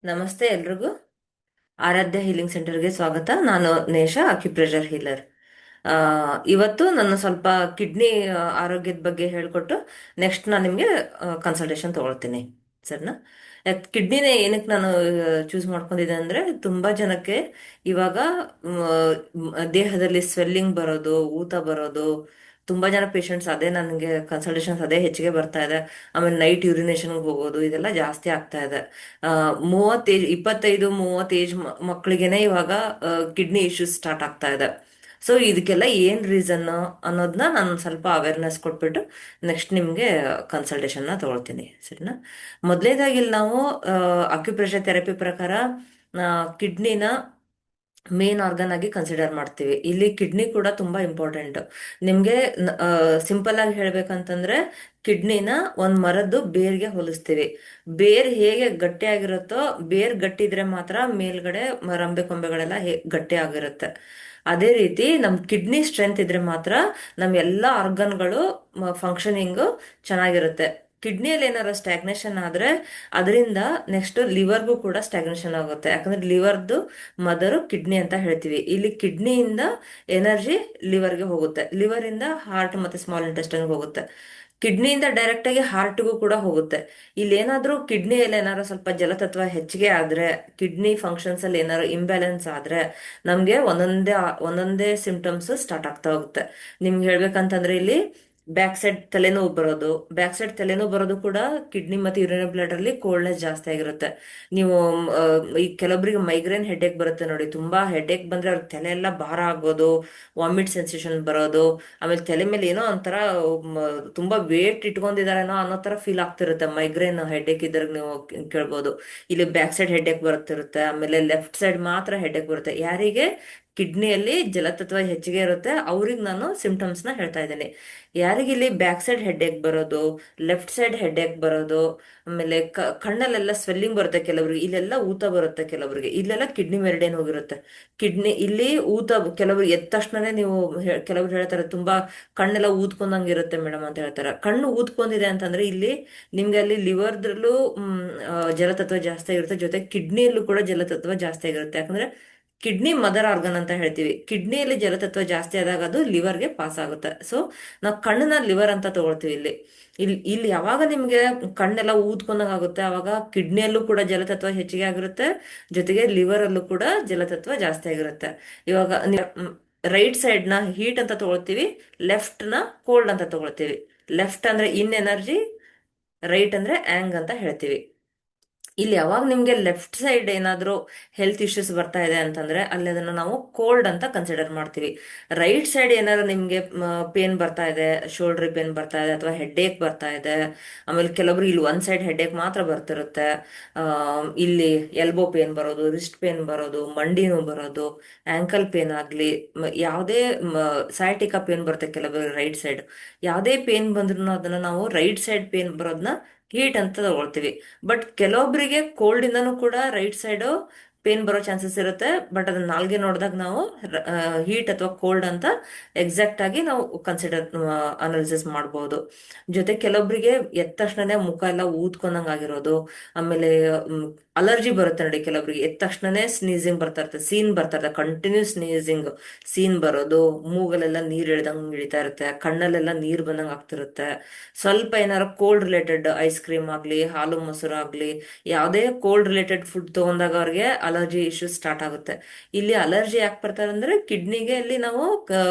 ನಮಸ್ತೆ ಎಲ್ರಿಗೂ. ಆರಾಧ್ಯ ಹೀಲಿಂಗ್ ಸೆಂಟರ್ಗೆ ಸ್ವಾಗತ. ನಾನು ನೇಷಾ, ಅಕ್ಯುಪ್ರೆಷರ್ ಹೀಲರ್. ಇವತ್ತು ನಾನು ಸ್ವಲ್ಪ ಕಿಡ್ನಿ ಆರೋಗ್ಯದ ಬಗ್ಗೆ ಹೇಳ್ಕೊಟ್ಟು ನೆಕ್ಸ್ಟ್ ನಾನು ನಿಮಗೆ ಕನ್ಸಲ್ಟೇಷನ್ ತಗೊಳ್ತೀನಿ. ಸರ್ನಾ, ಕಿಡ್ನಿನೇ ಏನಕ್ಕೆ ನಾನು ಚೂಸ್ ಮಾಡ್ಕೊಂಡಿದ್ದೆ ಅಂದರೆ ತುಂಬ ಜನಕ್ಕೆ ಇವಾಗ ದೇಹದಲ್ಲಿ ಸ್ವೆಲ್ಲಿಂಗ್ ಬರೋದು, ಊತ ಬರೋದು, ತುಂಬಾ ಜನ ಪೇಷಂಟ್ಸ್ ಅದೇ ನನಗೆ ಕನ್ಸಲ್ಟೇಷನ್ಸ್ ಅದೇ ಹೆಚ್ಚಿಗೆ ಬರ್ತಾ ಇದೆ. ಆಮೇಲೆ ನೈಟ್ ಯೂರಿನೇಷನ್ಗೆ ಹೋಗೋದು ಇದೆಲ್ಲ ಜಾಸ್ತಿ ಆಗ್ತಾ ಇದೆ. 25-30 ಏಜ್ ಮಕ್ಕಳಿಗೆನೆ ಇವಾಗ ಕಿಡ್ನಿ ಇಶ್ಯೂಸ್ ಸ್ಟಾರ್ಟ್ ಆಗ್ತಾ ಇದೆ. ಸೊ ಇದಕ್ಕೆಲ್ಲ ಏನ್ ರೀಸನ್ ಅನ್ನೋದನ್ನ ನಾನು ಸ್ವಲ್ಪ ಅವೇರ್ನೆಸ್ ಕೊಟ್ಬಿಟ್ಟು ನೆಕ್ಸ್ಟ್ ನಿಮ್ಗೆ ಕನ್ಸಲ್ಟೇಷನ್ ತಗೊಳ್ತೀನಿ. ಸರಿನಾ? ಮೊದಲನೇದಾಗಿ ಇಲ್ಲಿ ನಾವು ಅಕ್ಯುಪ್ರೆಷರ್ ಥೆರಪಿ ಪ್ರಕಾರ ಕಿಡ್ನಿನ ಮೇನ್ ಆರ್ಗನ್ ಆಗಿ ಕನ್ಸಿಡರ್ ಮಾಡ್ತೀವಿ. ಇಲ್ಲಿ ಕಿಡ್ನಿ ಕೂಡ ತುಂಬಾ ಇಂಪಾರ್ಟೆಂಟ್. ನಿಮ್ಗೆ ಸಿಂಪಲ್ ಆಗಿ ಹೇಳ್ಬೇಕಂತಂದ್ರೆ ಕಿಡ್ನಿನ ಒಂದ್ ಮರದ್ದು ಬೇರ್ಗೆ ಹೋಲಿಸ್ತೀವಿ. ಬೇರ್ ಹೇಗೆ ಗಟ್ಟಿ ಆಗಿರುತ್ತೋ, ಬೇರ್ ಗಟ್ಟಿದ್ರೆ ಮಾತ್ರ ಮೇಲ್ಗಡೆ ರಂಬೆ ಕೊಂಬೆಗಳೆಲ್ಲ ಗಟ್ಟಿ ಆಗಿರುತ್ತೆ. ಅದೇ ರೀತಿ ನಮ್ ಕಿಡ್ನಿ ಸ್ಟ್ರೆಂತ್ ಇದ್ರೆ ಮಾತ್ರ ನಮ್ ಎಲ್ಲಾ ಆರ್ಗನ್ಗಳು ಫಂಕ್ಷನಿಂಗ್ ಚೆನ್ನಾಗಿರುತ್ತೆ. ಕಿಡ್ನಿಯಲ್ಲಿ ಏನಾದ್ರು ಸ್ಟ್ಯಾಗ್ನೇಷನ್ ಆದ್ರೆ ಅದರಿಂದ ನೆಕ್ಸ್ಟ್ ಲಿವರ್ಗೂ ಕೂಡ ಸ್ಟ್ಯಾಗ್ನೇಷನ್ ಆಗುತ್ತೆ. ಯಾಕಂದ್ರೆ ಲಿವರ್ದು ಮದರು ಕಿಡ್ನಿ ಅಂತ ಹೇಳ್ತೀವಿ. ಇಲ್ಲಿ ಕಿಡ್ನಿಯಿಂದ ಎನರ್ಜಿ ಲಿವರ್ಗೆ ಹೋಗುತ್ತೆ, ಲಿವರ್ ಇಂದ ಹಾರ್ಟ್ ಮತ್ತೆ ಸ್ಮಾಲ್ ಇಂಟೆಸ್ಟೈನ್ ಹೋಗುತ್ತೆ, ಕಿಡ್ನಿಯಿಂದ ಡೈರೆಕ್ಟ್ ಆಗಿ ಹಾರ್ಟ್ಗೂ ಕೂಡ ಹೋಗುತ್ತೆ. ಇಲ್ಲಿ ಏನಾದ್ರೂ ಕಿಡ್ನಿಯಲ್ಲಿ ಏನಾದ್ರು ಸ್ವಲ್ಪ ಜಲತತ್ವ ಹೆಚ್ಚಿಗೆ ಆದ್ರೆ, ಕಿಡ್ನಿ ಫಂಕ್ಷನ್ಸ್ ಅಲ್ಲಿ ಏನಾದ್ರು ಇಂಬ್ಯಾಲೆನ್ಸ್ ಆದ್ರೆ ನಮ್ಗೆ ಒಂದೊಂದೇ ಸಿಂಪ್ಟಮ್ಸ್ ಸ್ಟಾರ್ಟ್ ಆಗ್ತಾ ಹೋಗುತ್ತೆ. ನಿಮ್ಗೆ ಹೇಳ್ಬೇಕಂತಂದ್ರೆ ಇಲ್ಲಿ ಬ್ಯಾಕ್ ಸೈಡ್ ತಲೆನೋವು ಬರೋದು, ಬ್ಯಾಕ್ ಸೈಡ್ ತಲೆನೋವು ಬರೋದು ಕೂಡ ಕಿಡ್ನಿ ಮತ್ತೆ ಯೂರಿನರಿ ಬ್ಲಡ್ ಅಲ್ಲಿ ಕೋಲ್ಡ್ನೆಸ್ ಜಾಸ್ತಿ ಆಗಿರುತ್ತೆ. ನೀವು ಈ ಕೆಲವೊಬ್ಬರಿಗೆ ಮೈಗ್ರೇನ್ ಹೆಡ್ಏಕ್ ಬರುತ್ತೆ ನೋಡಿ. ತುಂಬಾ ಹೆಡ್ಏಕ್ ಬಂದ್ರೆ ಅವ್ರ ತಲೆ ಎಲ್ಲ ಭಾರ ಆಗೋದು, ವಾಮಿಟ್ ಸೆನ್ಸೇಷನ್ ಬರೋದು, ಆಮೇಲೆ ತಲೆ ಮೇಲೆ ಏನೋ ಒಂಥರ ತುಂಬಾ ವೇಟ್ ಇಟ್ಕೊಂಡಿದಾರೇನೋ ಅನ್ನೋ ತರ ಫೀಲ್ ಆಗ್ತಿರುತ್ತೆ. ಮೈಗ್ರೇನ್ ಹೆಡ್ಏಕ್ ಇದ್ರಾಗ ನೀವು ಕೇಳ್ಬೋದು. ಇಲ್ಲಿ ಬ್ಯಾಕ್ ಸೈಡ್ ಹೆಡ್ಏಕ್ ಬರುತ್ತಿರುತ್ತೆ, ಆಮೇಲೆ ಲೆಫ್ಟ್ ಸೈಡ್ ಮಾತ್ರ ಹೆಡ್ಏಕ್ ಬರುತ್ತೆ. ಯಾರಿಗೆ ಕಿಡ್ನಿಯಲ್ಲಿ ಜಲತತ್ವ ಹೆಚ್ಚಿಗೆ ಇರುತ್ತೆ ಅವ್ರಿಗೆ ನಾನು ಸಿಂಪ್ಟಮ್ಸ್ ನ ಹೇಳ್ತಾ ಇದ್ದೀನಿ. ಯಾರಿಗೆ ಇಲ್ಲಿ ಬ್ಯಾಕ್ ಸೈಡ್ ಹೆಡ್ಏಕ್ ಬರೋದು, ಲೆಫ್ಟ್ ಸೈಡ್ ಹೆಡ್ಏಕ್ ಬರೋದು, ಆಮೇಲೆ ಕಣ್ಣಲ್ಲೆಲ್ಲ ಸ್ವೆಲ್ಲಿಂಗ್ ಬರುತ್ತೆ ಕೆಲವರಿಗೆ, ಇಲ್ಲೆಲ್ಲ ಊತ ಬರುತ್ತೆ ಕೆಲವರಿಗೆ, ಇಲ್ಲೆಲ್ಲ ಕಿಡ್ನಿ ಮೆರಿಡಿಯನ್ ಹೋಗಿರುತ್ತೆ. ಕಿಡ್ನಿ ಇಲ್ಲಿ ಊತ ಕೆಲವರು ಎದ್ದ ತಕ್ಷಣನೇ ನೀವು ಕೆಲವ್ರು ಹೇಳ್ತಾರೆ ತುಂಬಾ ಕಣ್ಣೆಲ್ಲ ಊದ್ಕೊಂಡಂಗೆ ಇರುತ್ತೆ ಮೇಡಮ್ ಅಂತ ಹೇಳ್ತಾರೆ. ಕಣ್ಣು ಊದ್ಕೊಂಡಿದೆ ಅಂತಂದ್ರೆ ಇಲ್ಲಿ ನಿಮ್ಗೆ ಅಲ್ಲಿ ಲಿವರ್ದ್ರಲ್ಲೂ ಜಲತತ್ವ ಜಾಸ್ತಿ ಆಗಿರುತ್ತೆ, ಜೊತೆ ಕಿಡ್ನಿಯಲ್ಲೂ ಕೂಡ ಜಲತತ್ವ ಜಾಸ್ತಿ ಆಗಿರುತ್ತೆ. ಯಾಕಂದ್ರೆ ಕಿಡ್ನಿ ಮದರ್ ಆರ್ಗನ್ ಅಂತ ಹೇಳ್ತೀವಿ. ಕಿಡ್ನಿಯಲ್ಲಿ ಜಲತತ್ವ ಜಾಸ್ತಿ ಆದಾಗ ಅದು ಲಿವರ್ಗೆ ಪಾಸ್ ಆಗುತ್ತೆ. ಸೊ ನಾವು ಕಣ್ಣನ್ನ ಲಿವರ್ ಅಂತ ತಗೊಳ್ತೀವಿ. ಇಲ್ಲಿ ಯಾವಾಗ ನಿಮ್ಗೆ ಕಣ್ಣೆಲ್ಲ ಊದ್ಕೊಂಡಂಗ ಆಗುತ್ತೆ ಅವಾಗ ಕಿಡ್ನಿಯಲ್ಲೂ ಕೂಡ ಜಲತತ್ವ ಹೆಚ್ಚಿಗೆ ಆಗಿರುತ್ತೆ, ಜೊತೆಗೆ ಲಿವರ್ ಅಲ್ಲೂ ಕೂಡ ಜಲತತ್ವ ಜಾಸ್ತಿ ಆಗಿರುತ್ತೆ. ಇವಾಗ ರೈಟ್ ಸೈಡ್ ನ ಹೀಟ್ ಅಂತ ತಗೊಳ್ತೀವಿ, ಲೆಫ್ಟ್ ನ ಕೋಲ್ಡ್ ಅಂತ ತಗೊಳ್ತೀವಿ. ಲೆಫ್ಟ್ ಅಂದ್ರೆ ಇನ್ ಎನರ್ಜಿ, ರೈಟ್ ಅಂದ್ರೆ ಆಂಗ್ ಅಂತ ಹೇಳ್ತೀವಿ. ಇಲ್ಲಿ ಯಾವಾಗ ನಿಮ್ಗೆ ಲೆಫ್ಟ್ ಸೈಡ್ ಏನಾದ್ರೂ ಹೆಲ್ತ್ ಇಶ್ಯೂಸ್ ಬರ್ತಾ ಇದೆ ಅಂತಂದ್ರೆ ಅಲ್ಲಿ ಅದನ್ನ ನಾವು ಕೋಲ್ಡ್ ಅಂತ ಕನ್ಸಿಡರ್ ಮಾಡ್ತೀವಿ. ರೈಟ್ ಸೈಡ್ ಏನಾದ್ರು ನಿಮ್ಗೆ ಪೇನ್ ಬರ್ತಾ ಇದೆ, ಶೋಲ್ಡರ್ ಪೇನ್ ಬರ್ತಾ ಇದೆ ಅಥವಾ ಹೆಡ್ ಏಕ್ ಬರ್ತಾ ಇದೆ, ಆಮೇಲೆ ಕೆಲವೊಬ್ರು ಇಲ್ಲಿ ಒಂದ್ ಸೈಡ್ ಹೆಡ್ ಏಕ್ ಮಾತ್ರ ಬರ್ತಿರುತ್ತೆ, ಇಲ್ಲಿ ಎಲ್ಬೋ ಪೇನ್ ಬರೋದು, ರಿಸ್ಟ್ ಪೇನ್ ಬರೋದು, ಮಂಡಿ ನೋವು ಬರೋದು, ಆಂಕಲ್ ಪೇನ್ ಆಗ್ಲಿ, ಯಾವುದೇ ಸಯಾಟಿಕಾ ಪೇನ್ ಬರುತ್ತೆ ಕೆಲವರು ರೈಟ್ ಸೈಡ್. ಯಾವುದೇ ಪೇನ್ ಬಂದ್ರು ಅದನ್ನ ನಾವು ರೈಟ್ ಸೈಡ್ ಪೇನ್ ಬರೋದನ್ನ ಹೀಟ್ ಅಂತ ತಗೊಳ್ತೀವಿ. ಬಟ್ ಕೆಲವೊಬ್ಬರಿಗೆ ಕೋಲ್ಡ್ ಇಂದನೂ ಕೂಡ ರೈಟ್ ಸೈಡ್ ಪೇನ್ ಬರೋ ಚಾನ್ಸಸ್ ಇರುತ್ತೆ. ಬಟ್ ಅದನ್ನ ನಾಲ್ಗೆ ನೋಡಿದಾಗ ನಾವು ಹೀಟ್ ಅಥವಾ ಕೋಲ್ಡ್ ಅಂತ ಎಕ್ಸಾಕ್ಟ್ ಆಗಿ ನಾವು ಕನ್ಸಿಡರ್ ಅನಾಲಿಸಿಸ್ ಮಾಡಬಹುದು. ಜೊತೆ ಕೆಲವೊಬ್ಬರಿಗೆ ಎದ್ದ ತಕ್ಷಣನೇ ಮುಖ ಎಲ್ಲ ಊದ್ಕೊಂಡಂಗ್ ಆಗಿರೋದು, ಆಮೇಲೆ ಅಲರ್ಜಿ ಬರುತ್ತೆ ನೋಡಿ ಕೆಲವೊಬ್ಬರಿಗೆ. ಎದ್ದ ತಕ್ಷಣನೇ ಸ್ನೀಸಿಂಗ್ ಬರ್ತಾ ಇರುತ್ತೆ, ಸೀನ್ ಬರ್ತಾ ಇರುತ್ತೆ, ಕಂಟಿನ್ಯೂಸ್ ಸ್ನೀಸಿಂಗ್ ಸೀನ್ ಬರೋದು, ಮೂಗಲೆಲ್ಲ ನೀರ್ ಇಳ್ದಂಗ್ ಇಳಿತಾ ಇರುತ್ತೆ, ಕಣ್ಣಲ್ಲೆಲ್ಲ ನೀರ್ ಬಂದಂಗ್ ಆಗ್ತಿರುತ್ತೆ. ಸ್ವಲ್ಪ ಏನಾರು ಕೋಲ್ಡ್ ರಿಲೇಟೆಡ್ ಐಸ್ ಕ್ರೀಮ್ ಆಗ್ಲಿ, ಹಾಲು ಮೊಸರು ಆಗ್ಲಿ, ಯಾವುದೇ ಕೋಲ್ಡ್ ರಿಲೇಟೆಡ್ ಫುಡ್ ತಗೊಂಡಾಗ ಅವ್ರಿಗೆ ಅಲರ್ಜಿ ಇಶ್ಯೂಸ್ ಸ್ಟಾರ್ಟ್ ಆಗುತ್ತೆ. ಇಲ್ಲಿ ಅಲರ್ಜಿ ಯಾಕೆ ಬರ್ತಾರೆ ಅಂದ್ರೆ ಕಿಡ್ನಿಗೆ ಇಲ್ಲಿ ನಾವು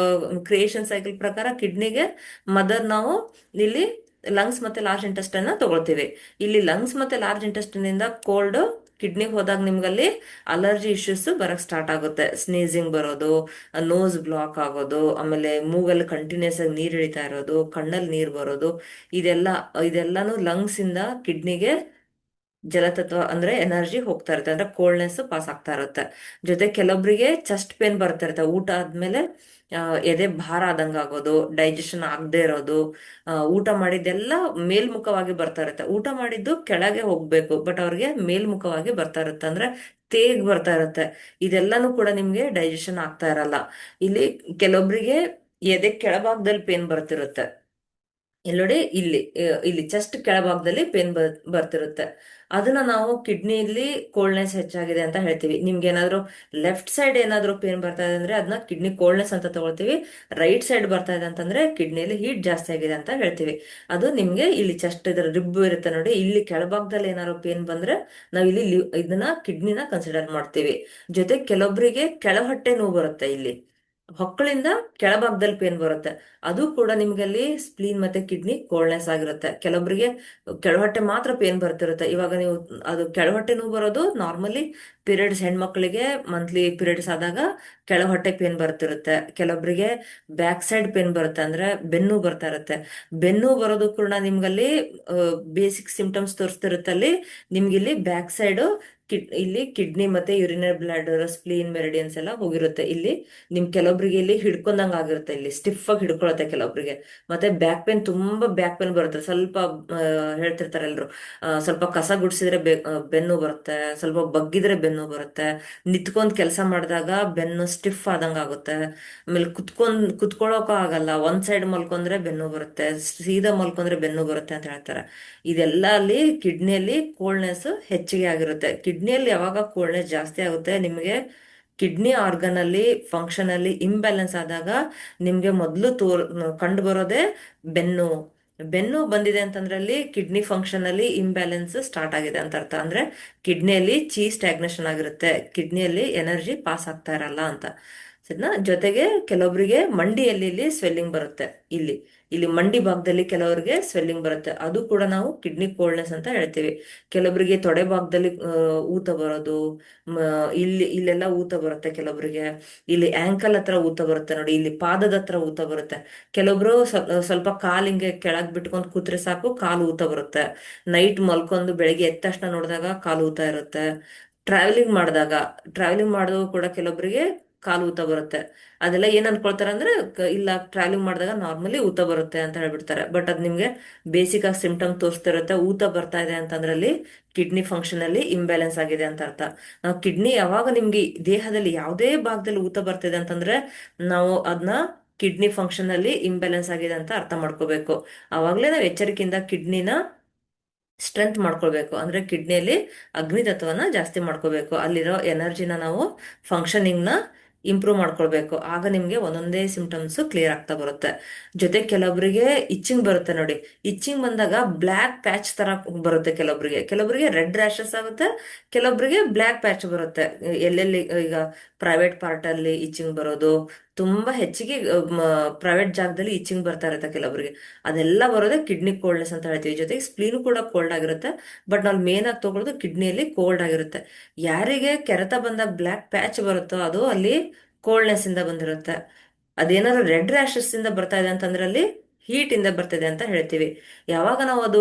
ಕ್ರಿಯೇಷನ್ ಸೈಕಲ್ ಪ್ರಕಾರ ಕಿಡ್ನಿಗೆ ಮದರ್ ನಾವು ಇಲ್ಲಿ ಲಂಗ್ಸ್ ಮತ್ತೆ ಲಾರ್ಜ್ ಇಂಟೆಸ್ಟೈನ್ ತಗೊಳ್ತೀವಿ. ಇಲ್ಲಿ ಲಂಗ್ಸ್ ಮತ್ತೆ ಲಾರ್ಜ್ ಇಂಟೆಸ್ಟೈನ್ ಇಂದ ಕೋಲ್ಡ್ ಕಿಡ್ನಿಗೆ ಹೋದಾಗ ನಿಮ್ಗಲ್ಲಿ ಅಲರ್ಜಿ ಇಶ್ಯೂಸ್ ಬರಕ್ ಸ್ಟಾರ್ಟ್ ಆಗುತ್ತೆ. ಸ್ನೀಸಿಂಗ್ ಬರೋದು, ನೋಸ್ ಬ್ಲಾಕ್ ಆಗೋದು, ಆಮೇಲೆ ಮೂಗಲ್ಲಿ ಕಂಟಿನ್ಯೂಸ್ ಆಗಿ ನೀರ್ ಇಳಿತಾ ಇರೋದು, ಕಣ್ಣಲ್ಲಿ ನೀರ್ ಬರೋದು, ಇದೆಲ್ಲ ಇದೆಲ್ಲಾನು ಲಂಗ್ಸ್ ಇಂದ ಕಿಡ್ನಿಗೆ ಜಲತತ್ವ ಅಂದ್ರೆ ಎನರ್ಜಿ ಹೋಗ್ತಾ ಇರುತ್ತೆ, ಅಂದ್ರೆ ಕೋಲ್ಡ್ನೆಸ್ ಪಾಸ್ ಆಗ್ತಾ ಇರುತ್ತೆ. ಜೊತೆ ಕೆಲವೊಬ್ಬರಿಗೆ ಚೆಸ್ಟ್ ಪೇನ್ ಬರ್ತಾ ಇರುತ್ತೆ ಊಟ ಆದ್ಮೇಲೆ, ಎದೆ ಭಾರ ಆದಂಗ ಆಗೋದು, ಡೈಜೆಷನ್ ಆಗದೆ ಇರೋದು, ಊಟ ಮಾಡಿದ್ದೆಲ್ಲ ಮೇಲ್ಮುಖವಾಗಿ ಬರ್ತಾ ಇರುತ್ತೆ. ಊಟ ಮಾಡಿದ್ದು ಕೆಳಗೆ ಹೋಗ್ಬೇಕು ಬಟ್ ಅವ್ರಿಗೆ ಮೇಲ್ಮುಖವಾಗಿ ಬರ್ತಾ ಇರುತ್ತೆ, ಅಂದ್ರೆ ತೇಗ್ ಬರ್ತಾ ಇರುತ್ತೆ. ಇದೆಲ್ಲಾನು ಕೂಡ ನಿಮ್ಗೆ ಡೈಜೆಷನ್ ಆಗ್ತಾ ಇರಲ್ಲ. ಇಲ್ಲಿ ಕೆಲವೊಬ್ಬರಿಗೆ ಎದೆ ಕೆಳಭಾಗದಲ್ಲಿ ಪೇನ್ ಬರ್ತಿರುತ್ತೆ. ಇಲ್ಲಿ ನೋಡಿ, ಇಲ್ಲಿ ಚೆಸ್ಟ್ ಕೆಳಭಾಗದಲ್ಲಿ ಪೇನ್ ಬರ್ತಿರುತ್ತೆ. ಅದನ್ನ ನಾವು ಕಿಡ್ನಿಲಿ ಕೋಲ್ಡ್ನೆಸ್ ಹೆಚ್ಚಾಗಿದೆ ಅಂತ ಹೇಳ್ತೀವಿ. ನಿಮ್ಗೆ ಏನಾದ್ರು ಲೆಫ್ಟ್ ಸೈಡ್ ಏನಾದ್ರು ಪೇನ್ ಬರ್ತಾ ಇದೆ ಅಂದ್ರೆ ಅದನ್ನ ಕಿಡ್ನಿ ಕೋಲ್ಡ್ನೆಸ್ ಅಂತ ತಗೊಳ್ತೀವಿ. ರೈಟ್ ಸೈಡ್ ಬರ್ತಾ ಇದೆ ಅಂತಂದ್ರೆ ಕಿಡ್ನಿಯಲ್ಲಿ ಹೀಟ್ ಜಾಸ್ತಿ ಆಗಿದೆ ಅಂತ ಹೇಳ್ತೀವಿ. ಅದು ನಿಮ್ಗೆ ಇಲ್ಲಿ ಚೆಸ್ಟ್ ಇದರ ರಿಬ್ಬು ಇರುತ್ತೆ ನೋಡಿ, ಇಲ್ಲಿ ಕೆಳಭಾಗದಲ್ಲಿ ಏನಾದ್ರು ಪೇನ್ ಬಂದ್ರೆ ನಾವು ಇಲ್ಲಿ ಇದನ್ನ ಕಿಡ್ನಿನ ಕನ್ಸಿಡರ್ ಮಾಡ್ತೀವಿ. ಜೊತೆ ಕೆಲವೊಬ್ಬರಿಗೆ ಕೆಳಹೊಟ್ಟೆ ನೋವು ಬರುತ್ತೆ. ಇಲ್ಲಿ ಹೊಕ್ಕಳಿಂದ ಕೆಳಭಾಗದಲ್ಲಿ ಪೇನ್ ಬರುತ್ತೆ. ಅದು ಕೂಡ ನಿಮ್ಗೆ ಅಲ್ಲಿ ಸ್ಪ್ಲೀನ್ ಮತ್ತೆ ಕಿಡ್ನಿ ಕೋಲ್ಡ್ನೆಸ್ ಆಗಿರುತ್ತೆ. ಕೆಲವೊಬ್ಬರಿಗೆ ಕೆಳಹೊಟ್ಟೆ ಮಾತ್ರ ಪೇನ್ ಬರ್ತಿರುತ್ತೆ. ಇವಾಗ ನೀವು ಅದು ಕೆಳಹೊಟ್ಟೆ ನೋವು ಬರೋದು ನಾರ್ಮಲಿ ಪೀರಿಯಡ್ಸ್, ಹೆಣ್ಮಕ್ಳಿಗೆ ಮಂತ್ಲಿ ಪೀರಿಯಡ್ಸ್ ಆದಾಗ ಕೆಳಹೊಟ್ಟೆ ಪೇನ್ ಬರ್ತಿರುತ್ತೆ. ಕೆಲವೊಬ್ಬರಿಗೆ ಬ್ಯಾಕ್ ಸೈಡ್ ಪೇನ್ ಬರುತ್ತೆ, ಅಂದ್ರೆ ಬೆನ್ನು ಬರ್ತಾ ಇರುತ್ತೆ. ಬೆನ್ನು ಬರೋದು ಕೂಡ ನಿಮ್ಗಲ್ಲಿ ಬೇಸಿಕ್ ಸಿಂಪ್ಟಮ್ಸ್ ತೋರಿಸ್ತಿರುತ್ತೆ. ಅಲ್ಲಿ ನಿಮ್ಗೆ ಇಲ್ಲಿ ಬ್ಯಾಕ್ ಸೈಡ್ ಇಲ್ಲಿ ಕಿಡ್ನಿ ಮತ್ತೆ ಯೂರಿನರಿ ಬ್ಲಾಡರ್, ಸ್ಪ್ಲೀನ್, ಮೆರಿಡಿಯನ್ಸ್ ಎಲ್ಲ ಹೋಗಿರುತ್ತೆ. ಇಲ್ಲಿ ಕೆಲವೊಬ್ರಿಗೆ ಇಲ್ಲಿ ಹಿಡ್ಕೊಂಡಂಗ ಆಗಿರುತ್ತೆ, ಇಲ್ಲಿ ಸ್ಟಿಫ್ ಆಗಿ ಹಿಡ್ಕೊಳತ್ತೆ ಕೆಲವೊಬ್ರಿಗೆ. ಮತ್ತೆ ಬ್ಯಾಕ್ ಪೇನ್, ತುಂಬಾ ಬ್ಯಾಕ್ ಪೇನ್ ಬರುತ್ತೆ. ಸ್ವಲ್ಪ ಹೇಳ್ತಿರ್ತಾರೆ ಎಲ್ರು, ಸ್ವಲ್ಪ ಕಸ ಗುಡ್ಸಿದ್ರೆ ಬೆನ್ನು ಬರುತ್ತೆ, ಸ್ವಲ್ಪ ಬಗ್ಗಿದ್ರೆ ಬೆನ್ನು ಬರುತ್ತೆ, ನಿಂತ್ಕೊಂಡ್ ಕೆಲಸ ಮಾಡಿದಾಗ ಬೆನ್ನು ಸ್ಟಿಫ್ ಆದಂಗ ಆಗುತ್ತೆ, ಆಮೇಲೆ ಕುತ್ಕೊಳ್ಳೋಕ ಆಗಲ್ಲ, ಒಂದ್ ಸೈಡ್ ಮಲ್ಕೊಂಡ್ರೆ ಬೆನ್ನು ಬರುತ್ತೆ, ಸೀದಾ ಮಲ್ಕೊಂಡ್ರೆ ಬೆನ್ನು ಬರುತ್ತೆ ಅಂತ ಹೇಳ್ತಾರೆ. ಇದೆಲ್ಲ ಅಲ್ಲಿ ಕಿಡ್ನಿಯಲ್ಲಿ ಕೋಲ್ಡ್ನೆಸ್ ಹೆಚ್ಚಿಗೆ ಆಗಿರುತ್ತೆ. ಕಿಡ್ನಿಯಲ್ಲಿ ಯಾವಾಗ ಕೋಲ್ಡ್ನೆಸ್ ಜಾಸ್ತಿ ಆಗುತ್ತೆ, ನಿಮಗೆ ಕಿಡ್ನಿ ಆರ್ಗನ್ ಅಲ್ಲಿ ಫಂಕ್ಷನ್ ಅಲ್ಲಿ ಇಂಬ್ಯಾಲೆನ್ಸ್ ಆದಾಗ ನಿಮ್ಗೆ ಮೊದಲು ಕಂಡು ಬರೋದೇ ಬೆನ್ನು. ಬೆನ್ನು ಬಂದಿದೆ ಅಂತಂದ್ರೆ ಅಲ್ಲಿ ಕಿಡ್ನಿ ಫಂಕ್ಷನ್ ಅಲ್ಲಿ ಇಂಬ್ಯಾಲೆನ್ಸ್ ಸ್ಟಾರ್ಟ್ ಆಗಿದೆ ಅಂತ ಅರ್ಥ. ಅಂದ್ರೆ ಕಿಡ್ನಿಯಲ್ಲಿ ಸ್ಟ್ಯಾಗ್ನೇಷನ್ ಆಗಿರುತ್ತೆ, ಕಿಡ್ನಿಯಲ್ಲಿ ಎನರ್ಜಿ ಪಾಸ್ ಆಗ್ತಾ ಇರಲ್ಲ ಅಂತ. ಸರಿನಾ? ಜೊತೆಗೆ ಕೆಲವೊಬ್ಬರಿಗೆ ಮಂಡಿಯಲ್ಲಿ ಇಲ್ಲಿ ಸ್ವೆಲ್ಲಿಂಗ್ ಬರುತ್ತೆ. ಇಲ್ಲಿ ಇಲ್ಲಿ ಮಂಡಿ ಭಾಗದಲ್ಲಿ ಕೆಲವರಿಗೆ ಸ್ವೆಲ್ಲಿಂಗ್ ಬರುತ್ತೆ. ಅದು ಕೂಡ ನಾವು ಕಿಡ್ನಿ ಕೋಲ್ಡ್ನೆಸ್ ಅಂತ ಹೇಳ್ತೀವಿ. ಕೆಲವೊಬ್ಬರಿಗೆ ತೊಡೆ ಭಾಗದಲ್ಲಿ ಊತ ಬರೋದು, ಇಲ್ಲೆಲ್ಲ ಊತ ಬರುತ್ತೆ. ಕೆಲವೊಬ್ಬರಿಗೆ ಇಲ್ಲಿ ಆಂಕಲ್ ಹತ್ರ ಊತ ಬರುತ್ತೆ ನೋಡಿ, ಇಲ್ಲಿ ಪಾದದ ಹತ್ರ ಊತ ಬರುತ್ತೆ. ಕೆಲವೊಬ್ರು ಸ್ವಲ್ಪ ಕಾಲ್ ಹಿಂಗೆ ಕೆಳಗ್ ಬಿಟ್ಕೊಂಡ್ ಕೂತ್ರೆ ಸಾಕು ಕಾಲು ಊತ ಬರುತ್ತೆ. ನೈಟ್ ಮಲ್ಕೊಂಡು ಬೆಳಿಗ್ಗೆ ಎದ್ದ ತಕ್ಷಣ ನೋಡಿದಾಗ ಕಾಲು ಊತ ಇರುತ್ತೆ. ಟ್ರಾವೆಲಿಂಗ್ ಮಾಡಿದಾಗ ಕೂಡ ಕೆಲವೊಬ್ಬರಿಗೆ ಕಾಲು ಊತ ಬರುತ್ತೆ. ಅದೆಲ್ಲ ಏನ್ ಅನ್ಕೊಳ್ತಾರೆ ಅಂದ್ರೆ ಇಲ್ಲ, ಟ್ರಾವೆಲಿಂಗ್ ಮಾಡಿದಾಗ ನಾರ್ಮಲಿ ಊತ ಬರುತ್ತೆ ಅಂತ ಹೇಳ್ಬಿಡ್ತಾರೆ. ಬಟ್ ಅದ್ ನಿಮ್ಗೆ ಬೇಸಿಕ್ ಆಗಿ ಸಿಂಪ್ಟಮ್ ತೋರಿಸ್ತಿರುತ್ತೆ. ಊತ ಬರ್ತಾ ಇದೆ ಅಂತಂದ್ರೆ ಅಲ್ಲಿ ಕಿಡ್ನಿ ಫಂಕ್ಷನ್ ಅಲ್ಲಿ ಇಂಬ್ಯಾಲೆನ್ಸ್ ಆಗಿದೆ ಅಂತ ಅರ್ಥ. ನಾವು ಕಿಡ್ನಿ ಯಾವಾಗ ನಿಮ್ಗೆ ದೇಹದಲ್ಲಿ ಯಾವುದೇ ಭಾಗದಲ್ಲಿ ಊತ ಬರ್ತಿದೆ ಅಂತಂದ್ರೆ ನಾವು ಅದನ್ನ ಕಿಡ್ನಿ ಫಂಕ್ಷನ್ ಅಲ್ಲಿ ಇಂಬ್ಯಾಲೆನ್ಸ್ ಆಗಿದೆ ಅಂತ ಅರ್ಥ ಮಾಡ್ಕೋಬೇಕು. ಅವಾಗ್ಲೇ ನಾವು ಎಚ್ಚರಿಕೆಯಿಂದ ಕಿಡ್ನಿನ ಸ್ಟ್ರೆಂತ್ ಮಾಡ್ಕೊಳ್ಬೇಕು. ಅಂದ್ರೆ ಕಿಡ್ನಿಯಲ್ಲಿ ಅಗ್ನಿತತ್ವನ ಜಾಸ್ತಿ ಮಾಡ್ಕೋಬೇಕು. ಅಲ್ಲಿರೋ ಎನರ್ಜಿನ ನಾವು ಫಂಕ್ಷನಿಂಗ್ ನ ಇಂಪ್ರೂವ್ ಮಾಡ್ಕೊಳ್ಬೇಕು. ಆಗ ನಿಮ್ಗೆ ಒಂದೊಂದೇ ಸಿಂಪ್ಟಮ್ಸ್ ಕ್ಲಿಯರ್ ಆಗ್ತಾ ಬರುತ್ತೆ. ಜೊತೆ ಕೆಲವೊಬ್ಬರಿಗೆ ಇಚ್ಚಿಂಗ್ ಬರುತ್ತೆ ನೋಡಿ. ಇಚ್ಚಿಂಗ್ ಬಂದಾಗ ಬ್ಲ್ಯಾಕ್ ಪ್ಯಾಚ್ ತರ ಬರುತ್ತೆ. ಕೆಲವೊಬ್ಬರಿಗೆ ರೆಡ್ ರ್ಯಾಶಸ್ ಆಗುತ್ತೆ, ಕೆಲವೊಬ್ಬರಿಗೆ ಬ್ಲ್ಯಾಕ್ ಪ್ಯಾಚ್ ಬರುತ್ತೆ. ಎಲ್ಲೆಲ್ಲಿ ಈಗ ಪ್ರೈವೇಟ್ ಪಾರ್ಟ್ ಅಲ್ಲಿ ಇಚ್ಚಿಂಗ್ ಬರೋದು, ತುಂಬಾ ಹೆಚ್ಚಿಗೆ ಪ್ರೈವೇಟ್ ಜಾಗದಲ್ಲಿ ಇಚ್ಚಿಂಗ್ ಬರ್ತಾ ಇರುತ್ತೆ ಕೆಲವರಿಗೆ. ಅದೆಲ್ಲ ಬರೋದೇ ಕಿಡ್ನಿ ಕೋಲ್ಡ್ನೆಸ್ ಅಂತ ಹೇಳ್ತೀವಿ. ಜೊತೆಗೆ ಸ್ಪ್ಲೀನ್ ಕೂಡ ಕೋಲ್ಡ್ ಆಗಿರುತ್ತೆ. ಬಟ್ ನಾವು ಮೇನ್ ಆಗಿ ತಗೊಳ್ಳೋದು ಕಿಡ್ನಿಯಲ್ಲಿ ಕೋಲ್ಡ್ ಆಗಿರುತ್ತೆ. ಯಾರಿಗೆ ಕೆರೆತ ಬಂದಾಗ ಬ್ಲ್ಯಾಕ್ ಪ್ಯಾಚ್ ಬರುತ್ತೋ ಅದು ಅಲ್ಲಿ ಕೋಲ್ಡ್ನೆಸ್ ಇಂದ ಬಂದಿರುತ್ತೆ. ಅದೇನಾದ್ರು ರೆಡ್ ರ್ಯಾಶಸ್ ಇಂದ ಬರ್ತಾ ಇದೆ ಅಂತಂದ್ರೆ ಅಲ್ಲಿ ಹೀಟ್ ಇಂದ ಬರ್ತಿದೆ ಅಂತ ಹೇಳ್ತೀವಿ. ಯಾವಾಗ ನಾವು ಅದು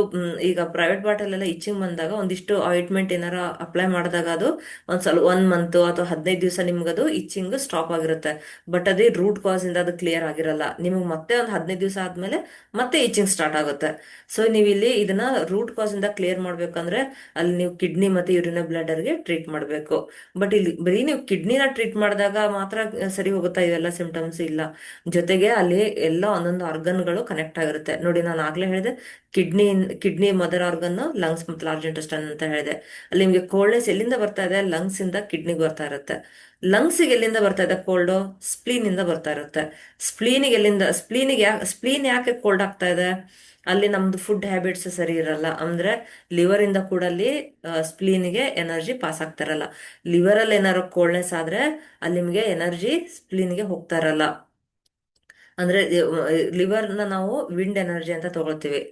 ಈಗ ಪ್ರೈವೇಟ್ ಬಾಟಲ್ ಎಲ್ಲ ಇಚ್ಚಿಂಗ್ ಬಂದಾಗ ಒಂದಿಷ್ಟು ಆಯಿಂಟ್ಮೆಂಟ್ ಏನಾರ ಅಪ್ಲೈ ಮಾಡಿದಾಗ ಅದು ಒಂದ್ಸಲ 1 ಮಂತ್ ಅಥವಾ 15 ದಿವಸ ನಿಮ್ಗದು ಇಚ್ಚಿಂಗ್ ಸ್ಟಾಪ್ ಆಗಿರುತ್ತೆ. ಬಟ್ ಅದೇ ರೂಟ್ ಕಾಸ್ ಇಂದ ಅದು ಕ್ಲಿಯರ್ ಆಗಿರಲ್ಲ. ನಿಮ್ಗೆ ಮತ್ತೆ ಒಂದು 15 ದಿವಸ ಆದ್ಮೇಲೆ ಮತ್ತೆ ಇಚ್ಚಿಂಗ್ ಸ್ಟಾರ್ಟ್ ಆಗುತ್ತೆ. ಸೊ ನೀವು ಇಲ್ಲಿ ಇದನ್ನ ರೂಟ್ ಕಾಸ್ ಇಂದ ಕ್ಲಿಯರ್ ಮಾಡ್ಬೇಕಂದ್ರೆ ಅಲ್ಲಿ ನೀವು ಕಿಡ್ನಿ ಮತ್ತೆ ಯೂರಿನರಿ ಬ್ಲಾಡರ್ಗೆ ಟ್ರೀಟ್ ಮಾಡಬೇಕು. ಬಟ್ ಇಲ್ಲಿ ಬರೀ ನೀವು ಕಿಡ್ನಿನ ಟ್ರೀಟ್ ಮಾಡಿದಾಗ ಮಾತ್ರ ಸರಿ ಹೋಗುತ್ತಾ ಇವೆಲ್ಲ ಸಿಂಪ್ಟಮ್ಸ್? ಇಲ್ಲ, ಜೊತೆಗೆ ಅಲ್ಲಿ ಎಲ್ಲ ಒಂದೊಂದು ಆರ್ಗನ್ಗಳು ಕನೆಕ್ಟ್ ಆಗಿರುತ್ತೆ ನೋಡಿ. ನಾನು ಆಗ್ಲೇ ಹೇಳಿದೆ, kidney kidney mother organ, lungs ಮತ್ತು ಲಾರ್ಜ್ ಇಂಟೆಸ್ಟೈನ್ ಅಂತ ಹೇಳಿದೆ. ಅಲ್ಲಿ ನಿಮ್ಗೆ ಕೋಲ್ಡ್ನೆಸ್ ಎಲ್ಲಿಂದ ಬರ್ತಾ ಇದೆ? ಲಂಗ್ಸ್ ಇಂದ ಕಿಡ್ನಿಗೆ ಬರ್ತಾ ಇರುತ್ತೆ. ಲಂಗ್ಸಿಗೆ ಎಲ್ಲಿಂದ ಬರ್ತಾ ಇದೆ ಕೋಲ್ಡ್? ಸ್ಪ್ಲೀನ್ ಇಂದ ಬರ್ತಾ ಇರುತ್ತೆ. ಸ್ಪ್ಲೀನ್ ಯಾಕೆ ಕೋಲ್ಡ್ ಆಗ್ತಾ ಇದೆ? ಅಲ್ಲಿ ನಮ್ದು ಫುಡ್ ಹ್ಯಾಬಿಟ್ಸ್ ಸರಿ ಇರಲ್ಲ. ಅಂದ್ರೆ ಲಿವರ್ ಇಂದ ಕೂಡ ಅಲ್ಲಿ ಸ್ಪ್ಲೀನ್ಗೆ ಎನರ್ಜಿ ಪಾಸ್ ಆಗ್ತಾ ಇರಲ್ಲ. ಲಿವರ್ ಅಲ್ಲಿ ಏನಾದ್ರು ಕೋಲ್ಡ್ನೆಸ್ ಆದ್ರೆ ಅಲ್ಲಿ ನಿಮ್ಗೆ ಎನರ್ಜಿ ಸ್ಪ್ಲೀನ್ಗೆ ಹೋಗ್ತಾ ಇರಲ್ಲ. ಅಂದ್ರೆ ಲಿವರ್ನ ನಾವು ವಿಂಡ್ ಎನರ್ಜಿ ಅಂತ ತಗೊಳ್ತೀವಿ,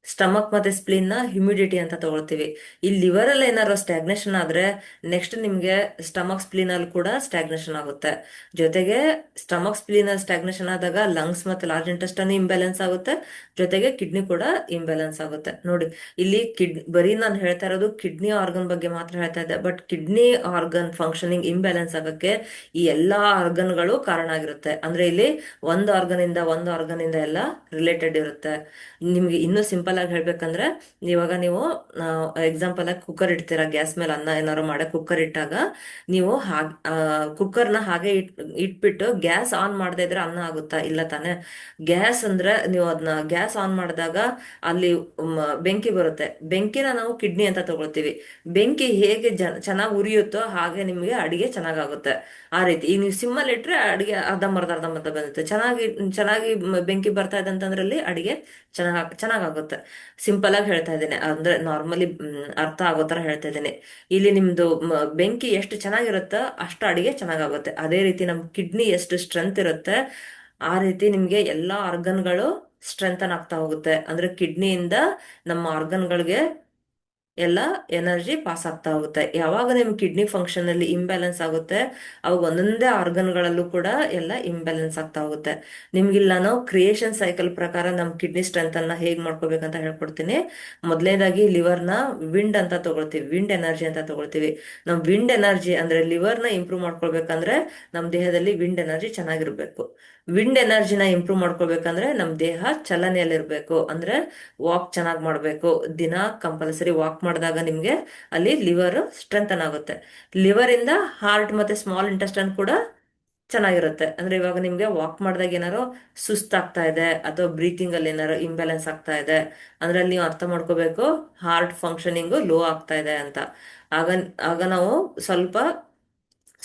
ಸ್ಟಮಕ್ ಮತ್ತೆ ಸ್ಪ್ಲೀನ್ ನ ಹ್ಯುಮಿಡಿಟಿ ಅಂತ ತಗೊಳ್ತೀವಿ. ಈ ಲಿವರ್ ಅಲ್ಲಿ ಏನಾದ್ರು ಸ್ಟ್ಯಾಗ್ನೇಷನ್ ಆದ್ರೆ ನೆಕ್ಸ್ಟ್ ನಿಮ್ಗೆ ಸ್ಟಮಕ್ ಸ್ಪ್ಲೀನ್ ಅಲ್ಲಿ ಕೂಡ ಸ್ಟ್ಯಾಗ್ನೇಷನ್ ಆಗುತ್ತೆ. ಜೊತೆಗೆ ಸ್ಟಮಕ್ ಸ್ಪ್ಲೀನ್ ಅಲ್ಲಿ ಸ್ಟ್ಯಾಗ್ನೇಷನ್ ಆದಾಗ ಲಂಗ್ಸ್ ಮತ್ತೆ ಲಾರ್ಜ್ ಇಂಟೆಸ್ಟೈನ್ ಇಂಬ್ಯಾಲೆನ್ಸ್ ಆಗುತ್ತೆ. ಜೊತೆಗೆ ಕಿಡ್ನಿ ಕೂಡ ಇಂಬ್ಯಾಲೆನ್ಸ್ ಆಗುತ್ತೆ ನೋಡಿ. ಇಲ್ಲಿ ಬರೀ ನಾನು ಹೇಳ್ತಾ ಇರೋದು ಕಿಡ್ನಿ ಆರ್ಗನ್ ಬಗ್ಗೆ ಮಾತ್ರ ಹೇಳ್ತಾ ಇದ್ದೆ. But kidney organ functioning imbalance ಆಗಕ್ಕೆ ಈ ಎಲ್ಲಾ ಆರ್ಗನ್ಗಳು ಕಾರಣ ಆಗಿರುತ್ತೆ. ಅಂದ್ರೆ ಇಲ್ಲಿ ಒಂದು ಆರ್ಗನ್ ಇಂದ ಎಲ್ಲ ರಿಲೇಟೆಡ್ ಇರುತ್ತೆ. ನಿಮ್ಗೆ ಇನ್ನೂ ಸಿಂಪಲ್ ಸಿಂಪಲ್ ಆಗಿ ಹೇಳ್ಬೇಕಂದ್ರೆ, ಇವಾಗ ನೀವು ಎಕ್ಸಾಂಪಲ್ ಆಗಿ ಕುಕ್ಕರ್ ಇಡ್ತೀರಾ, ಗ್ಯಾಸ್ ಮೇಲೆ ಅನ್ನ ಏನಾದ್ರು ಮಾಡಕ್ ಕುಕ್ಕರ್ ಇಟ್ಟಾಗ ನೀವು ಕುಕ್ಕರ್ನ ಹಾಗೆ ಇಟ್ಬಿಟ್ಟು ಗ್ಯಾಸ್ ಆನ್ ಮಾಡದೇ ಇದ್ರೆ ಅನ್ನ ಆಗುತ್ತಾ? ಇಲ್ಲ ತಾನೆ. ಗ್ಯಾಸ್ ಅಂದ್ರೆ ನೀವು ಅದನ್ನ ಗ್ಯಾಸ್ ಆನ್ ಮಾಡಿದಾಗ ಅಲ್ಲಿ ಬೆಂಕಿ ಬರುತ್ತೆ. ಬೆಂಕಿನ ನಾವು ಕಿಡ್ನಿ ಅಂತ ತಗೊಳ್ತೀವಿ. ಬೆಂಕಿ ಹೇಗೆ ಚೆನ್ನಾಗಿ ಉರಿಯುತ್ತೋ ಹಾಗೆ ನಿಮಗೆ ಅಡಿಗೆ ಚೆನ್ನಾಗಾಗುತ್ತೆ. ಆ ರೀತಿ ಈಗ ನೀವು ಸಿಮ್ಮಲ್ಲಿ ಇಟ್ರೆ ಅಡಿಗೆ ಅರ್ಧಂಬರ್ಧ ಬಂದಿರುತ್ತೆ. ಚೆನ್ನಾಗಿ ಬೆಂಕಿ ಬರ್ತಾ ಇದೆ ಅಂತಂದ್ರಲ್ಲಿ ಅಡಿಗೆ ಚೆನ್ನಾಗಾಗುತ್ತೆ. ಸಿಂಪಲ್ ಆಗಿ ಹೇಳ್ತಾ ಇದ್ದೇನೆ, ಅಂದ್ರೆ ನಾರ್ಮಲಿ ಅರ್ಥ ಆಗೋ ತರ ಹೇಳ್ತಾ ಇದ್ದೇನೆ. ಇಲ್ಲಿ ನಿಮ್ದು ಬೆಂಕಿ ಎಷ್ಟು ಚೆನ್ನಾಗಿರುತ್ತೋ ಅಷ್ಟು ಅಡಿಗೆ ಚೆನ್ನಾಗಾಗುತ್ತೆ. ಅದೇ ರೀತಿ ನಮ್ ಕಿಡ್ನಿ ಎಷ್ಟು ಸ್ಟ್ರೆಂತ್ ಇರುತ್ತೆ ಆ ರೀತಿ ನಿಮ್ಗೆ ಎಲ್ಲಾ ಆರ್ಗನ್ಗಳು ಸ್ಟ್ರೆಂಥನ್ ಆಗ್ತಾ ಹೋಗುತ್ತೆ. ಅಂದ್ರೆ ಕಿಡ್ನಿಯಿಂದ ನಮ್ಮ ಆರ್ಗನ್ಗಳಿಗೆ ಎಲ್ಲ ಎನರ್ಜಿ ಪಾಸ್ ಆಗ್ತಾ ಹೋಗುತ್ತೆ. ಯಾವಾಗ ನಿಮ್ ಕಿಡ್ನಿ ಫಂಕ್ಷನ್ ಅಲ್ಲಿ ಇಂಬ್ಯಾಲೆನ್ಸ್ ಆಗುತ್ತೆ, ಅವಾಗ ಒಂದೊಂದೇ ಆರ್ಗನ್ಗಳಲ್ಲೂ ಕೂಡ ಎಲ್ಲ ಇಂಬ್ಯಾಲೆನ್ಸ್ ಆಗ್ತಾ ಹೋಗುತ್ತೆ. ನಿಮ್ಗಿಲ್ಲ ನಾವು ಕ್ರಿಯೇಷನ್ ಸೈಕಲ್ ಪ್ರಕಾರ ನಮ್ ಕಿಡ್ನಿ ಸ್ಟ್ರೆಂತ್ ಅನ್ನ ಹೇಗ್ ಮಾಡ್ಕೋಬೇಕಂತ ಹೇಳ್ಕೊಡ್ತೀನಿ. ಮೊದಲನೇದಾಗಿ ಲಿವರ್ನ ವಿಂಡ್ ಅಂತ ತಗೊಳ್ತೀವಿ, ವಿಂಡ್ ಎನರ್ಜಿ ಅಂತ ತಗೊಳ್ತೀವಿ. ನಮ್ ವಿಂಡ್ ಎನರ್ಜಿ ಅಂದ್ರೆ ಲಿವರ್ನ ಇಂಪ್ರೂವ್ ಮಾಡ್ಕೊಳ್ಬೇಕಂದ್ರೆ ನಮ್ ದೇಹದಲ್ಲಿ ವಿಂಡ್ ಎನರ್ಜಿ ಚೆನ್ನಾಗಿರ್ಬೇಕು. ವಿಂಡ್ ಎನರ್ಜಿನ ಇಂಪ್ರೂವ್ ಮಾಡ್ಕೊಳ್ಬೇಕಂದ್ರೆ ನಮ್ ದೇಹ ಚಲನೆಯಲ್ಲಿರ್ಬೇಕು. ಅಂದ್ರೆ ವಾಕ್ ಚೆನ್ನಾಗಿ ಮಾಡ್ಬೇಕು. ದಿನ ಕಂಪಲ್ಸರಿ ವಾಕ್ ಮಾಡಿದಾಗ ನಿಮ್ಗೆ ಅಲ್ಲಿ ಲಿವರ್ ಸ್ಟ್ರೆಂಥನ್ ಆಗುತ್ತೆ. ಲಿವರ್ ಇಂದ ಹಾರ್ಟ್ ಮತ್ತೆ ಸ್ಮಾಲ್ ಇಂಟೆಸ್ಟೈನ್ ಕೂಡ ಚೆನ್ನಾಗಿರುತ್ತೆ. ಅಂದ್ರೆ ಇವಾಗ ನಿಮ್ಗೆ ವಾಕ್ ಮಾಡಿದಾಗ ಏನಾರೋ ಸುಸ್ತಾಗ್ತಾ ಇದೆ ಅಥವಾ ಬ್ರೀತಿಂಗ್ ಅಲ್ಲಿ ಏನಾರೋ ಇಂಬ್ಯಾಲೆನ್ಸ್ ಆಗ್ತಾ ಇದೆ ಅಂದ್ರೆ ಅಲ್ಲಿ ನೀವು ಅರ್ಥ ಮಾಡ್ಕೋಬೇಕು, ಹಾರ್ಟ್ ಫಂಕ್ಷನಿಂಗ್ ಲೋ ಆಗ್ತಾ ಇದೆ ಅಂತ. ಆಗ ಆಗ ನಾವು ಸ್ವಲ್ಪ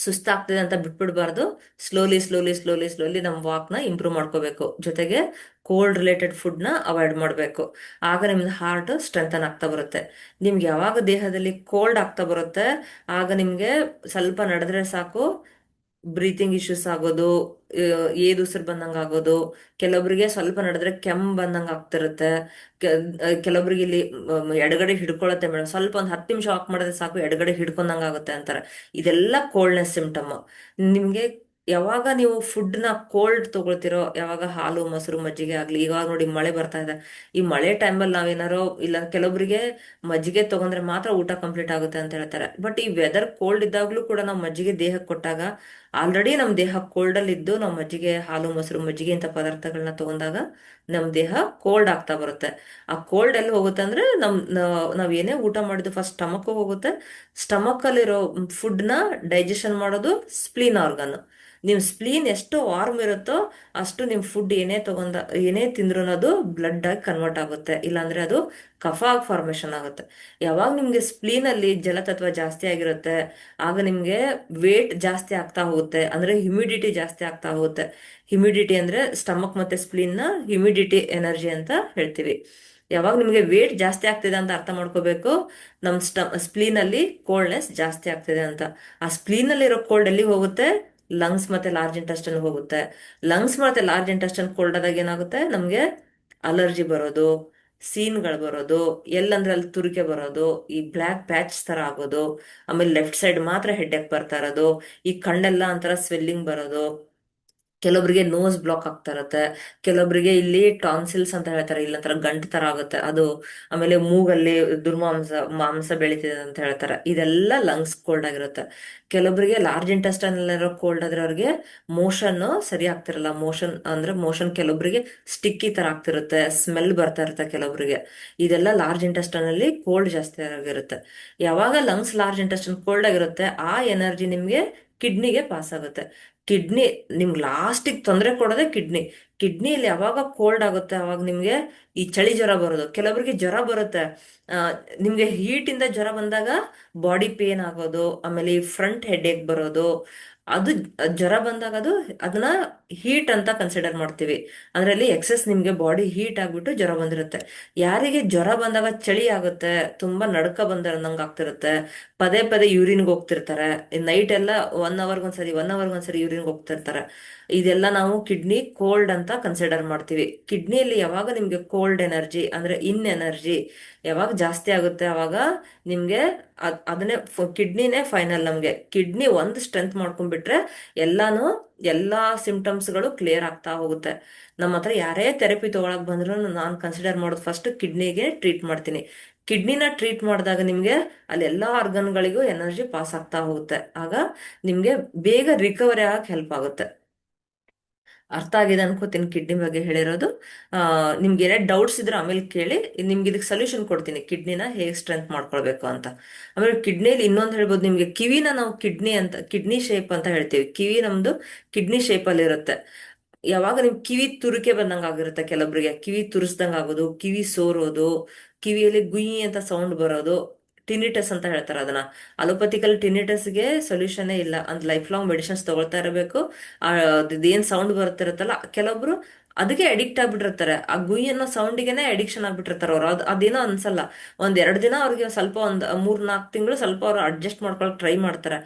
ಸುಸ್ತಾಗ್ತಿದೆ ಅಂತ ಬಿಟ್ಬಿಡ್ಬಾರ್ದು. ಸ್ಲೋಲಿ ನಮ್ಮ ವಾಕ್ನ ಇಂಪ್ರೂವ್ ಮಾಡ್ಕೋಬೇಕು. ಜೊತೆಗೆ ಕೋಲ್ಡ್ ರಿಲೇಟೆಡ್ ಫುಡ್ನ ಅವಾಯ್ಡ್ ಮಾಡಬೇಕು. ಆಗ ನಿಮ್ದು ಹಾರ್ಟ್ ಸ್ಟ್ರೆಂಥನ್ ಆಗ್ತಾ ಬರುತ್ತೆ. ನಿಮ್ಗೆ ಯಾವಾಗ ದೇಹದಲ್ಲಿ ಕೋಲ್ಡ್ ಆಗ್ತಾ ಬರುತ್ತೆ ಆಗ ನಿಮ್ಗೆ ಸ್ವಲ್ಪ ನಡೆದ್ರೆ ಸಾಕು ಬ್ರೀತಿಂಗ್ ಇಶ್ಯೂಸ್ ಆಗೋದು, ಏದು ಉಸಿರು ಬಂದಂಗ ಆಗೋದು. ಕೆಲವೊಬ್ಬರಿಗೆ ಸ್ವಲ್ಪ ನಡೆದ್ರೆ ಕೆಮ್ಮು ಬಂದಂಗ ಆಗ್ತಿರುತ್ತೆ. ಕೆಲವೊಬ್ರಿಗೆ ಇಲ್ಲಿ ಎಡಗಡೆ ಹಿಡ್ಕೊಳತ್ತೆ ಮೇಡಮ್, ಸ್ವಲ್ಪ ಒಂದು 10 ನಿಮಿಷ ವಾಕ್ ಮಾಡಿದ್ರೆ ಸಾಕು ಎಡಗಡೆ ಹಿಡ್ಕೊಂಡಂಗ ಆಗುತ್ತೆ ಅಂತಾರೆ. ಇದೆಲ್ಲ ಕೋಲ್ಡ್ನೆಸ್ ಸಿಂಪ್ಟಮ್. ನಿಮ್ಗೆ ಯಾವಾಗ ನೀವು ಫುಡ್ನ ಕೋಲ್ಡ್ ತಗೊಳ್ತಿರೋ, ಯಾವಾಗ ಹಾಲು ಮೊಸರು ಮಜ್ಜಿಗೆ ಆಗ್ಲಿ, ಇವಾಗ ನೋಡಿ ಮಳೆ ಬರ್ತಾ ಇದೆ, ಈ ಮಳೆ ಟೈಮಲ್ಲಿ ನಾವೇನಾರೋ ಇಲ್ಲ, ಕೆಲವೊಬ್ಬರಿಗೆ ಮಜ್ಜಿಗೆ ತಗೊಂಡ್ರೆ ಮಾತ್ರ ಊಟ ಕಂಪ್ಲೀಟ್ ಆಗುತ್ತೆ ಅಂತ ಹೇಳ್ತಾರೆ. ಬಟ್ ಈ ವೆದರ್ ಕೋಲ್ಡ್ ಇದ್ದಾಗ್ಲೂ ಕೂಡ ನಾವು ಮಜ್ಜಿಗೆ ದೇಹಕ್ಕೆ ಕೊಟ್ಟಾಗ ಆಲ್ರೆಡಿ ನಮ್ ದೇಹ ಕೋಲ್ಡ್ ಅಲ್ಲಿ ಇದ್ದು ನಾವು ಮಜ್ಜಿಗೆ ಹಾಲು ಮೊಸರು ಮಜ್ಜಿಗೆ ಇಂಥ ಪದಾರ್ಥಗಳನ್ನ ತಗೊಂಡಾಗ ನಮ್ ದೇಹ ಕೋಲ್ಡ್ ಆಗ್ತಾ ಬರುತ್ತೆ. ಆ ಕೋಲ್ಡ್ ಎಲ್ಲಿ ಹೋಗುತ್ತೆ ಅಂದ್ರೆ ನಾವ್ ಏನೇ ಊಟ ಮಾಡಿದ್ದು ಫಸ್ಟ್ ಸ್ಟಮಕ್ ಹೋಗುತ್ತೆ. ಸ್ಟಮಕ್ ಅಲ್ಲಿರೋ ಫುಡ್ ನ ಡೈಜೆಷನ್ ಮಾಡೋದು ಸ್ಪ್ಲೀನ್ ಆರ್ಗನ್. ನಿಮ್ ಸ್ಪ್ಲೀನ್ ಎಷ್ಟು ವಾರ್ಮ್ ಇರುತ್ತೋ ಅಷ್ಟು ನಿಮ್ ಫುಡ್ ಏನೇ ತಿಂದ್ರು ಅದು ಬ್ಲಡ್ ಆಗಿ ಕನ್ವರ್ಟ್ ಆಗುತ್ತೆ. ಇಲ್ಲಾಂದ್ರೆ ಅದು ಕಫ ಆಗಿ ಫಾರ್ಮೇಶನ್ ಆಗುತ್ತೆ. ಯಾವಾಗ ನಿಮ್ಗೆ ಸ್ಪ್ಲೀನ್ ಅಲ್ಲಿ ಜಲತತ್ವ ಜಾಸ್ತಿ ಆಗಿರುತ್ತೆ ಆಗ ನಿಮ್ಗೆ ವೇಟ್ ಜಾಸ್ತಿ ಆಗ್ತಾ ಹೋಗುತ್ತೆ. ಅಂದ್ರೆ ಹ್ಯುಮಿಡಿಟಿ ಜಾಸ್ತಿ ಆಗ್ತಾ ಹೋಗುತ್ತೆ. ಹ್ಯುಮಿಡಿಟಿ ಅಂದ್ರೆ ಸ್ಟಮಕ್ ಮತ್ತೆ ಸ್ಪ್ಲೀನ್ ನ ಹ್ಯುಮಿಡಿಟಿ ಎನರ್ಜಿ ಅಂತ ಹೇಳ್ತೀವಿ. ಯಾವಾಗ ನಿಮ್ಗೆ ವೇಟ್ ಜಾಸ್ತಿ ಆಗ್ತಿದೆ ಅಂತ ಅರ್ಥ ಮಾಡ್ಕೋಬೇಕು, ನಮ್ ಸ್ಪ್ಲೀನ್ ಅಲ್ಲಿ ಕೋಲ್ಡ್ನೆಸ್ ಜಾಸ್ತಿ ಆಗ್ತಿದೆ ಅಂತ. ಆ ಸ್ಪ್ಲೀನ್ ಅಲ್ಲಿ ಇರೋ ಕೋಲ್ಡ್ ಎಲ್ಲಿ ಹೋಗುತ್ತೆ? ಲಂಗ್ಸ್ ಮತ್ತೆ ಲಾರ್ಜ್ ಇಂಟೆಸ್ಟೈನ್ ಹೋಗುತ್ತೆ. ಲಂಗ್ಸ್ ಮತ್ತೆ ಲಾರ್ಜ್ ಇಂಟೆಸ್ಟೈನ್ ಕೋಲ್ಡ್ ಆದಾಗ ಏನಾಗುತ್ತೆ, ನಮ್ಗೆ ಅಲರ್ಜಿ ಬರೋದು, ಸೀನ್ಗಳು ಬರೋದು, ಎಲ್ಲಂದ್ರೆ ಅಲ್ಲಿ ತುರಿಕೆ ಬರೋದು, ಈ ಬ್ಲ್ಯಾಕ್ ಪ್ಯಾಚ್ ತರ ಆಗೋದು, ಆಮೇಲೆ ಲೆಫ್ಟ್ ಸೈಡ್ ಮಾತ್ರ ಹೆಡ್ ಎಕ್ ಬರ್ತಾ ಇರೋದು, ಈ ಕಣ್ಣೆಲ್ಲ ಒಂಥರ ಸ್ವೆಲ್ಲಿಂಗ್ ಬರೋದು, ಕೆಲವೊಬ್ಬರಿಗೆ ನೋಸ್ ಬ್ಲಾಕ್ ಆಗ್ತಾ ಇರತ್ತೆ, ಕೆಲವೊಬ್ಬರಿಗೆ ಇಲ್ಲಿ ಟಾನ್ಸಿಲ್ಸ್ ಅಂತ ಹೇಳ್ತಾರೆ, ಇಲ್ಲಂತರ ಗಂಟು ತರ ಆಗುತ್ತೆ ಅದು, ಆಮೇಲೆ ಮೂಗಲ್ಲಿ ಮಾಂಸ ಬೆಳೀತಿದೆ ಅಂತ ಹೇಳ್ತಾರೆ. ಇದೆಲ್ಲ ಲಂಗ್ಸ್ ಕೋಲ್ಡ್ ಆಗಿರುತ್ತೆ. ಕೆಲವೊಬ್ಬರಿಗೆ ಲಾರ್ಜ್ ಇಂಟೆಸ್ಟೈನ್ ಇರೋ ಕೋಲ್ಡ್ ಆದ್ರೆ ಅವ್ರಿಗೆ ಮೋಷನ್ ಸರಿ ಆಗ್ತಿರಲ್ಲ. ಮೋಷನ್ ಕೆಲವೊಬ್ಬರಿಗೆ ಸ್ಟಿಕ್ಕಿ ತರ ಆಗ್ತಿರುತ್ತೆ, ಸ್ಮೆಲ್ ಬರ್ತಾ ಇರುತ್ತೆ ಕೆಲವೊಬ್ಬರಿಗೆ. ಇದೆಲ್ಲ ಲಾರ್ಜ್ ಇಂಟೆಸ್ಟೈನ್ ಅಲ್ಲಿ ಕೋಲ್ಡ್ ಜಾಸ್ತಿ ಆಗಿರುತ್ತೆ. ಯಾವಾಗ ಲಂಗ್ಸ್ ಲಾರ್ಜ್ ಇಂಟೆಸ್ಟೈನ್ ಕೋಲ್ಡ್ ಆಗಿರುತ್ತೆ ಆ ಎನರ್ಜಿ ನಿಮ್ಗೆ ಕಿಡ್ನಿಗೆ ಪಾಸ್ ಆಗುತ್ತೆ. ಕಿಡ್ನಿ ನಿಮ್ಗೆ ಲಾಸ್ಟಿಗೆ ತೊಂದರೆ ಕೊಡೋದೇ ಕಿಡ್ನಿ. ಕಿಡ್ನಿಯಲ್ಲಿ ಯಾವಾಗ ಕೋಲ್ಡ್ ಆಗುತ್ತೆ ಅವಾಗ ನಿಮ್ಗೆ ಈ ಚಳಿ ಜ್ವರ ಬರೋದು. ಕೆಲವರಿಗೆ ಜ್ವರ ಬರುತ್ತೆ, ಆ ನಿಮ್ಗೆ ಹೀಟ್ ಇಂದ ಜ್ವರ ಬಂದಾಗ ಬಾಡಿ ಪೇನ್ ಆಗೋದು, ಆಮೇಲೆ ಈ ಫ್ರಂಟ್ ಹೆಡ್ ಏಕ್ ಬರೋದು, ಅದು ಜ್ವರ ಬಂದಾಗ ಅದನ್ನ ಹೀಟ್ ಅಂತ ಕನ್ಸಿಡರ್ ಮಾಡ್ತೀವಿ. ಅದರಲ್ಲಿ ಎಕ್ಸೆಸ್ ನಿಮ್ಗೆ ಬಾಡಿ ಹೀಟ್ ಆಗ್ಬಿಟ್ಟು ಜ್ವರ ಬಂದಿರುತ್ತೆ. ಯಾರಿಗೆ ಜ್ವರ ಬಂದಾಗ ಚಳಿ ಆಗುತ್ತೆ, ತುಂಬಾ ನಡ್ಕ ಬಂದಂಗ ಆಗ್ತಿರುತ್ತೆ, ಪದೇ ಪದೇ ಯೂರಿನ್ಗೆ ಹೋಗ್ತಿರ್ತಾರೆ, ನೈಟ್ ಎಲ್ಲ 1 ಅವರ್ಗೊಂದ್ಸರಿ ಯೂರಿನ್ಗೆ ಹೋಗ್ತಿರ್ತಾರೆ, ಇದೆಲ್ಲ ನಾವು ಕಿಡ್ನಿ ಕೋಲ್ಡ್ ಅಂತ ಕನ್ಸಿಡರ್ ಮಾಡ್ತೀವಿ. ಕಿಡ್ನಿಯಲ್ಲಿ ಯಾವಾಗ ನಿಮ್ಗೆ ಕೋಲ್ಡ್ ಎನರ್ಜಿ ಅಂದ್ರೆ ಇನ್ ಎನರ್ಜಿ ಯಾವಾಗ ಜಾಸ್ತಿ ಆಗುತ್ತೆ ಅವಾಗ ನಿಮ್ಗೆ ಅದನ್ನೇ ಕಿಡ್ನಿನೇ ಫೈನಲ್. ನಮ್ಗೆ ಕಿಡ್ನಿ ಒಂದು ಸ್ಟ್ರೆಂತ್ ಮಾಡ್ಕೊಂಡ್ಬಿಟ್ರೆ ಎಲ್ಲಾ ಸಿಂಪ್ಟಮ್ಸ್ಗಳು ಕ್ಲಿಯರ್ ಆಗ್ತಾ ಹೋಗುತ್ತೆ. ನಮ್ಮ ಹತ್ರ ಯಾರೇ ಥೆರಪಿ ತಗೊಳಕ್ ಬಂದ್ರು ನಾನು ಕನ್ಸಿಡರ್ ಮಾಡೋದು ಫಸ್ಟ್ ಕಿಡ್ನಿಗೆ ಟ್ರೀಟ್ ಮಾಡ್ತೀನಿ. ಕಿಡ್ನಿನ ಟ್ರೀಟ್ ಮಾಡಿದಾಗ ನಿಮ್ಗೆ ಅಲ್ಲಿ ಎಲ್ಲಾ ಆರ್ಗನ್ಗಳಿಗೂ ಎನರ್ಜಿ ಪಾಸ್ ಆಗ್ತಾ ಹೋಗುತ್ತೆ. ಆಗ ನಿಮ್ಗೆ ಬೇಗ ರಿಕವರಿ ಆಗಕ್ಕೆ ಹೆಲ್ಪ್ ಆಗುತ್ತೆ. ಅರ್ಥ ಆಗಿದೆ ಅನ್ಕೋತೀನಿ ಕಿಡ್ನಿ ಬಗ್ಗೆ ಹೇಳಿರೋದು. ಆ, ನಿಮ್ಗೆ ಏನೇ ಡೌಟ್ಸ್ ಇದ್ರೆ ಆಮೇಲೆ ಕೇಳಿ. ನಿಮ್ಗೆ ಇದಕ್ಕೆ ಸೊಲ್ಯೂಷನ್ ಕೊಡ್ತೀನಿ, ಕಿಡ್ನಿನ ಹೇಗೆ ಸ್ಟ್ರೆಂತ್ ಮಾಡ್ಕೊಳ್ಬೇಕು ಅಂತ. ಆಮೇಲೆ ಕಿಡ್ನಿಲಿ ಇನ್ನೊಂದು ಹೇಳ್ಬೋದು ನಿಮ್ಗೆ, ಕಿವಿನ ನಾವು ಕಿಡ್ನಿ ಶೇಪ್ ಅಂತ ಹೇಳ್ತೀವಿ. ಕಿವಿ ನಮ್ದು ಕಿಡ್ನಿ ಶೇಪಲ್ಲಿ ಇರುತ್ತೆ. ಯಾವಾಗ ನಿಮ್ ಕಿವಿ ತುರಿಕೆ ಬಂದಂಗ ಆಗಿರುತ್ತೆ, ಕೆಲವೊಬ್ರಿಗೆ ಕಿವಿ ತುರಿಸ್ದಂಗ ಆಗೋದು, ಕಿವಿ ಸೋರೋದು, ಕಿವಿಯಲ್ಲಿ ಗುಯಿ ಅಂತ ಸೌಂಡ್ ಬರೋದು, ಟಿನಿಟಸ್ ಅಂತ ಹೇಳ್ತಾರೆ ಅದನ್ನ. ಅಲೋಪತಿಕಲ್ ಟಿನಿಟಸ್ಗೆ ಸೊಲ್ಯೂಷನೇ ಇಲ್ಲ, ಅಂತ ಲೈಫ್ ಲಾಂಗ್ ಮೆಡಿಸಿನ್ಸ್ ತಗೊಳ್ತಾ ಇರಬೇಕು. ಅದೇನ್ ಸೌಂಡ್ ಬರ್ತಿರುತ್ತಲ್ಲ, ಕೆಲವೊಬ್ರು ಅದಕ್ಕೆ ಅಡಿಕ್ಟ್ ಆಗ್ಬಿಟ್ಟಿರ್ತಾರೆ. ಆ ಗುಯಿ ಅನ್ನೋ ಸೌಂಡಿಗೆನೆ ಅಡಿಕ್ಷನ್ ಆಗ್ಬಿಟ್ಟಿರ್ತಾರೆ ಅವ್ರು. ಅದೇನೋ ಅನ್ಸಲ್ಲ. ಒಂದ್ 2 ದಿನ ಅವ್ರಿಗೆ ಸ್ವಲ್ಪ ಒಂದ್ 3-4 ತಿಂಗಳು ಸ್ವಲ್ಪ ಅವ್ರು ಅಡ್ಜಸ್ಟ್ ಮಾಡ್ಕೊಳಕ್ ಟ್ರೈ ಮಾಡ್ತಾರೆ.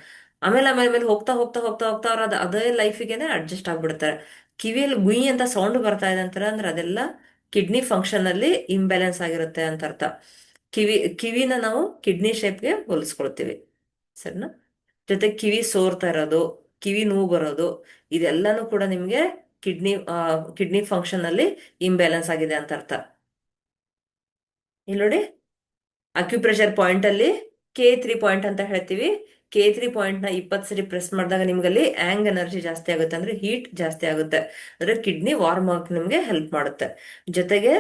ಆಮೇಲೆ ಆಮೇಲೆ ಆಮೇಲೆ ಹೋಗ್ತಾ ಹೋಗ್ತಾ ಹೋಗ್ತಾ ಹೋಗ್ತಾ ಅವ್ರು ಅದೇ ಲೈಫಿಗೆನೆ ಅಡ್ಜಸ್ಟ್ ಆಗ್ಬಿಡ್ತಾರೆ. ಕಿವಿಯಲ್ಲಿ ಗುಯಿ ಅಂತ ಸೌಂಡ್ ಬರ್ತಾ ಇದೆ ಅಂತಾರೆ ಅಂದ್ರೆ ಅದೆಲ್ಲ ಕಿಡ್ನಿ ಫಂಕ್ಷನ್ ಅಲ್ಲಿ ಇಂಬ್ಯಾಲೆನ್ಸ್ ಆಗಿರುತ್ತೆ ಅಂತ ಅರ್ಥ. ಕಿವಿನ ನಾವು ಕಿಡ್ನಿ ಶೇಪ್ಗೆ ಹೋಲಿಸ್ಕೊಳ್ತೀವಿ, ಸರಿನಾ? ಜೊತೆ ಕಿವಿ ಸೋರ್ತಾ ಇರೋದು, ಕಿವಿ ನೋವು ಬರೋದು, ಇದೆಲ್ಲಾನು ಕೂಡ ನಿಮ್ಗೆ ಕಿಡ್ನಿ ಕಿಡ್ನಿ ಫಂಕ್ಷನ್ ಅಲ್ಲಿ ಇಂಬ್ಯಾಲೆನ್ಸ್ ಆಗಿದೆ ಅಂತ ಅರ್ಥ. ಇಲ್ಲಿ ನೋಡಿ, ಅಕ್ಯುಪ್ರೆಷರ್ ಪಾಯಿಂಟ್ ಅಲ್ಲಿ K3 ಪಾಯಿಂಟ್ ಅಂತ ಹೇಳ್ತೀವಿ. K3 ಪಾಯಿಂಟ್ ನ 20 ಸರಿ ಪ್ರೆಸ್ ಮಾಡಿದಾಗ ನಿಮ್ಗಲ್ಲಿ ಆಂಗ್ ಎನರ್ಜಿ ಜಾಸ್ತಿ ಆಗುತ್ತೆ, ಅಂದ್ರೆ ಹೀಟ್ ಜಾಸ್ತಿ ಆಗುತ್ತೆ. ಅಂದ್ರೆ ಕಿಡ್ನಿ ವಾರ್ಮ್ ಆಗಕ್ಕೆ ನಿಮ್ಗೆ ಹೆಲ್ಪ್ ಮಾಡುತ್ತೆ. ಜೊತೆಗೆ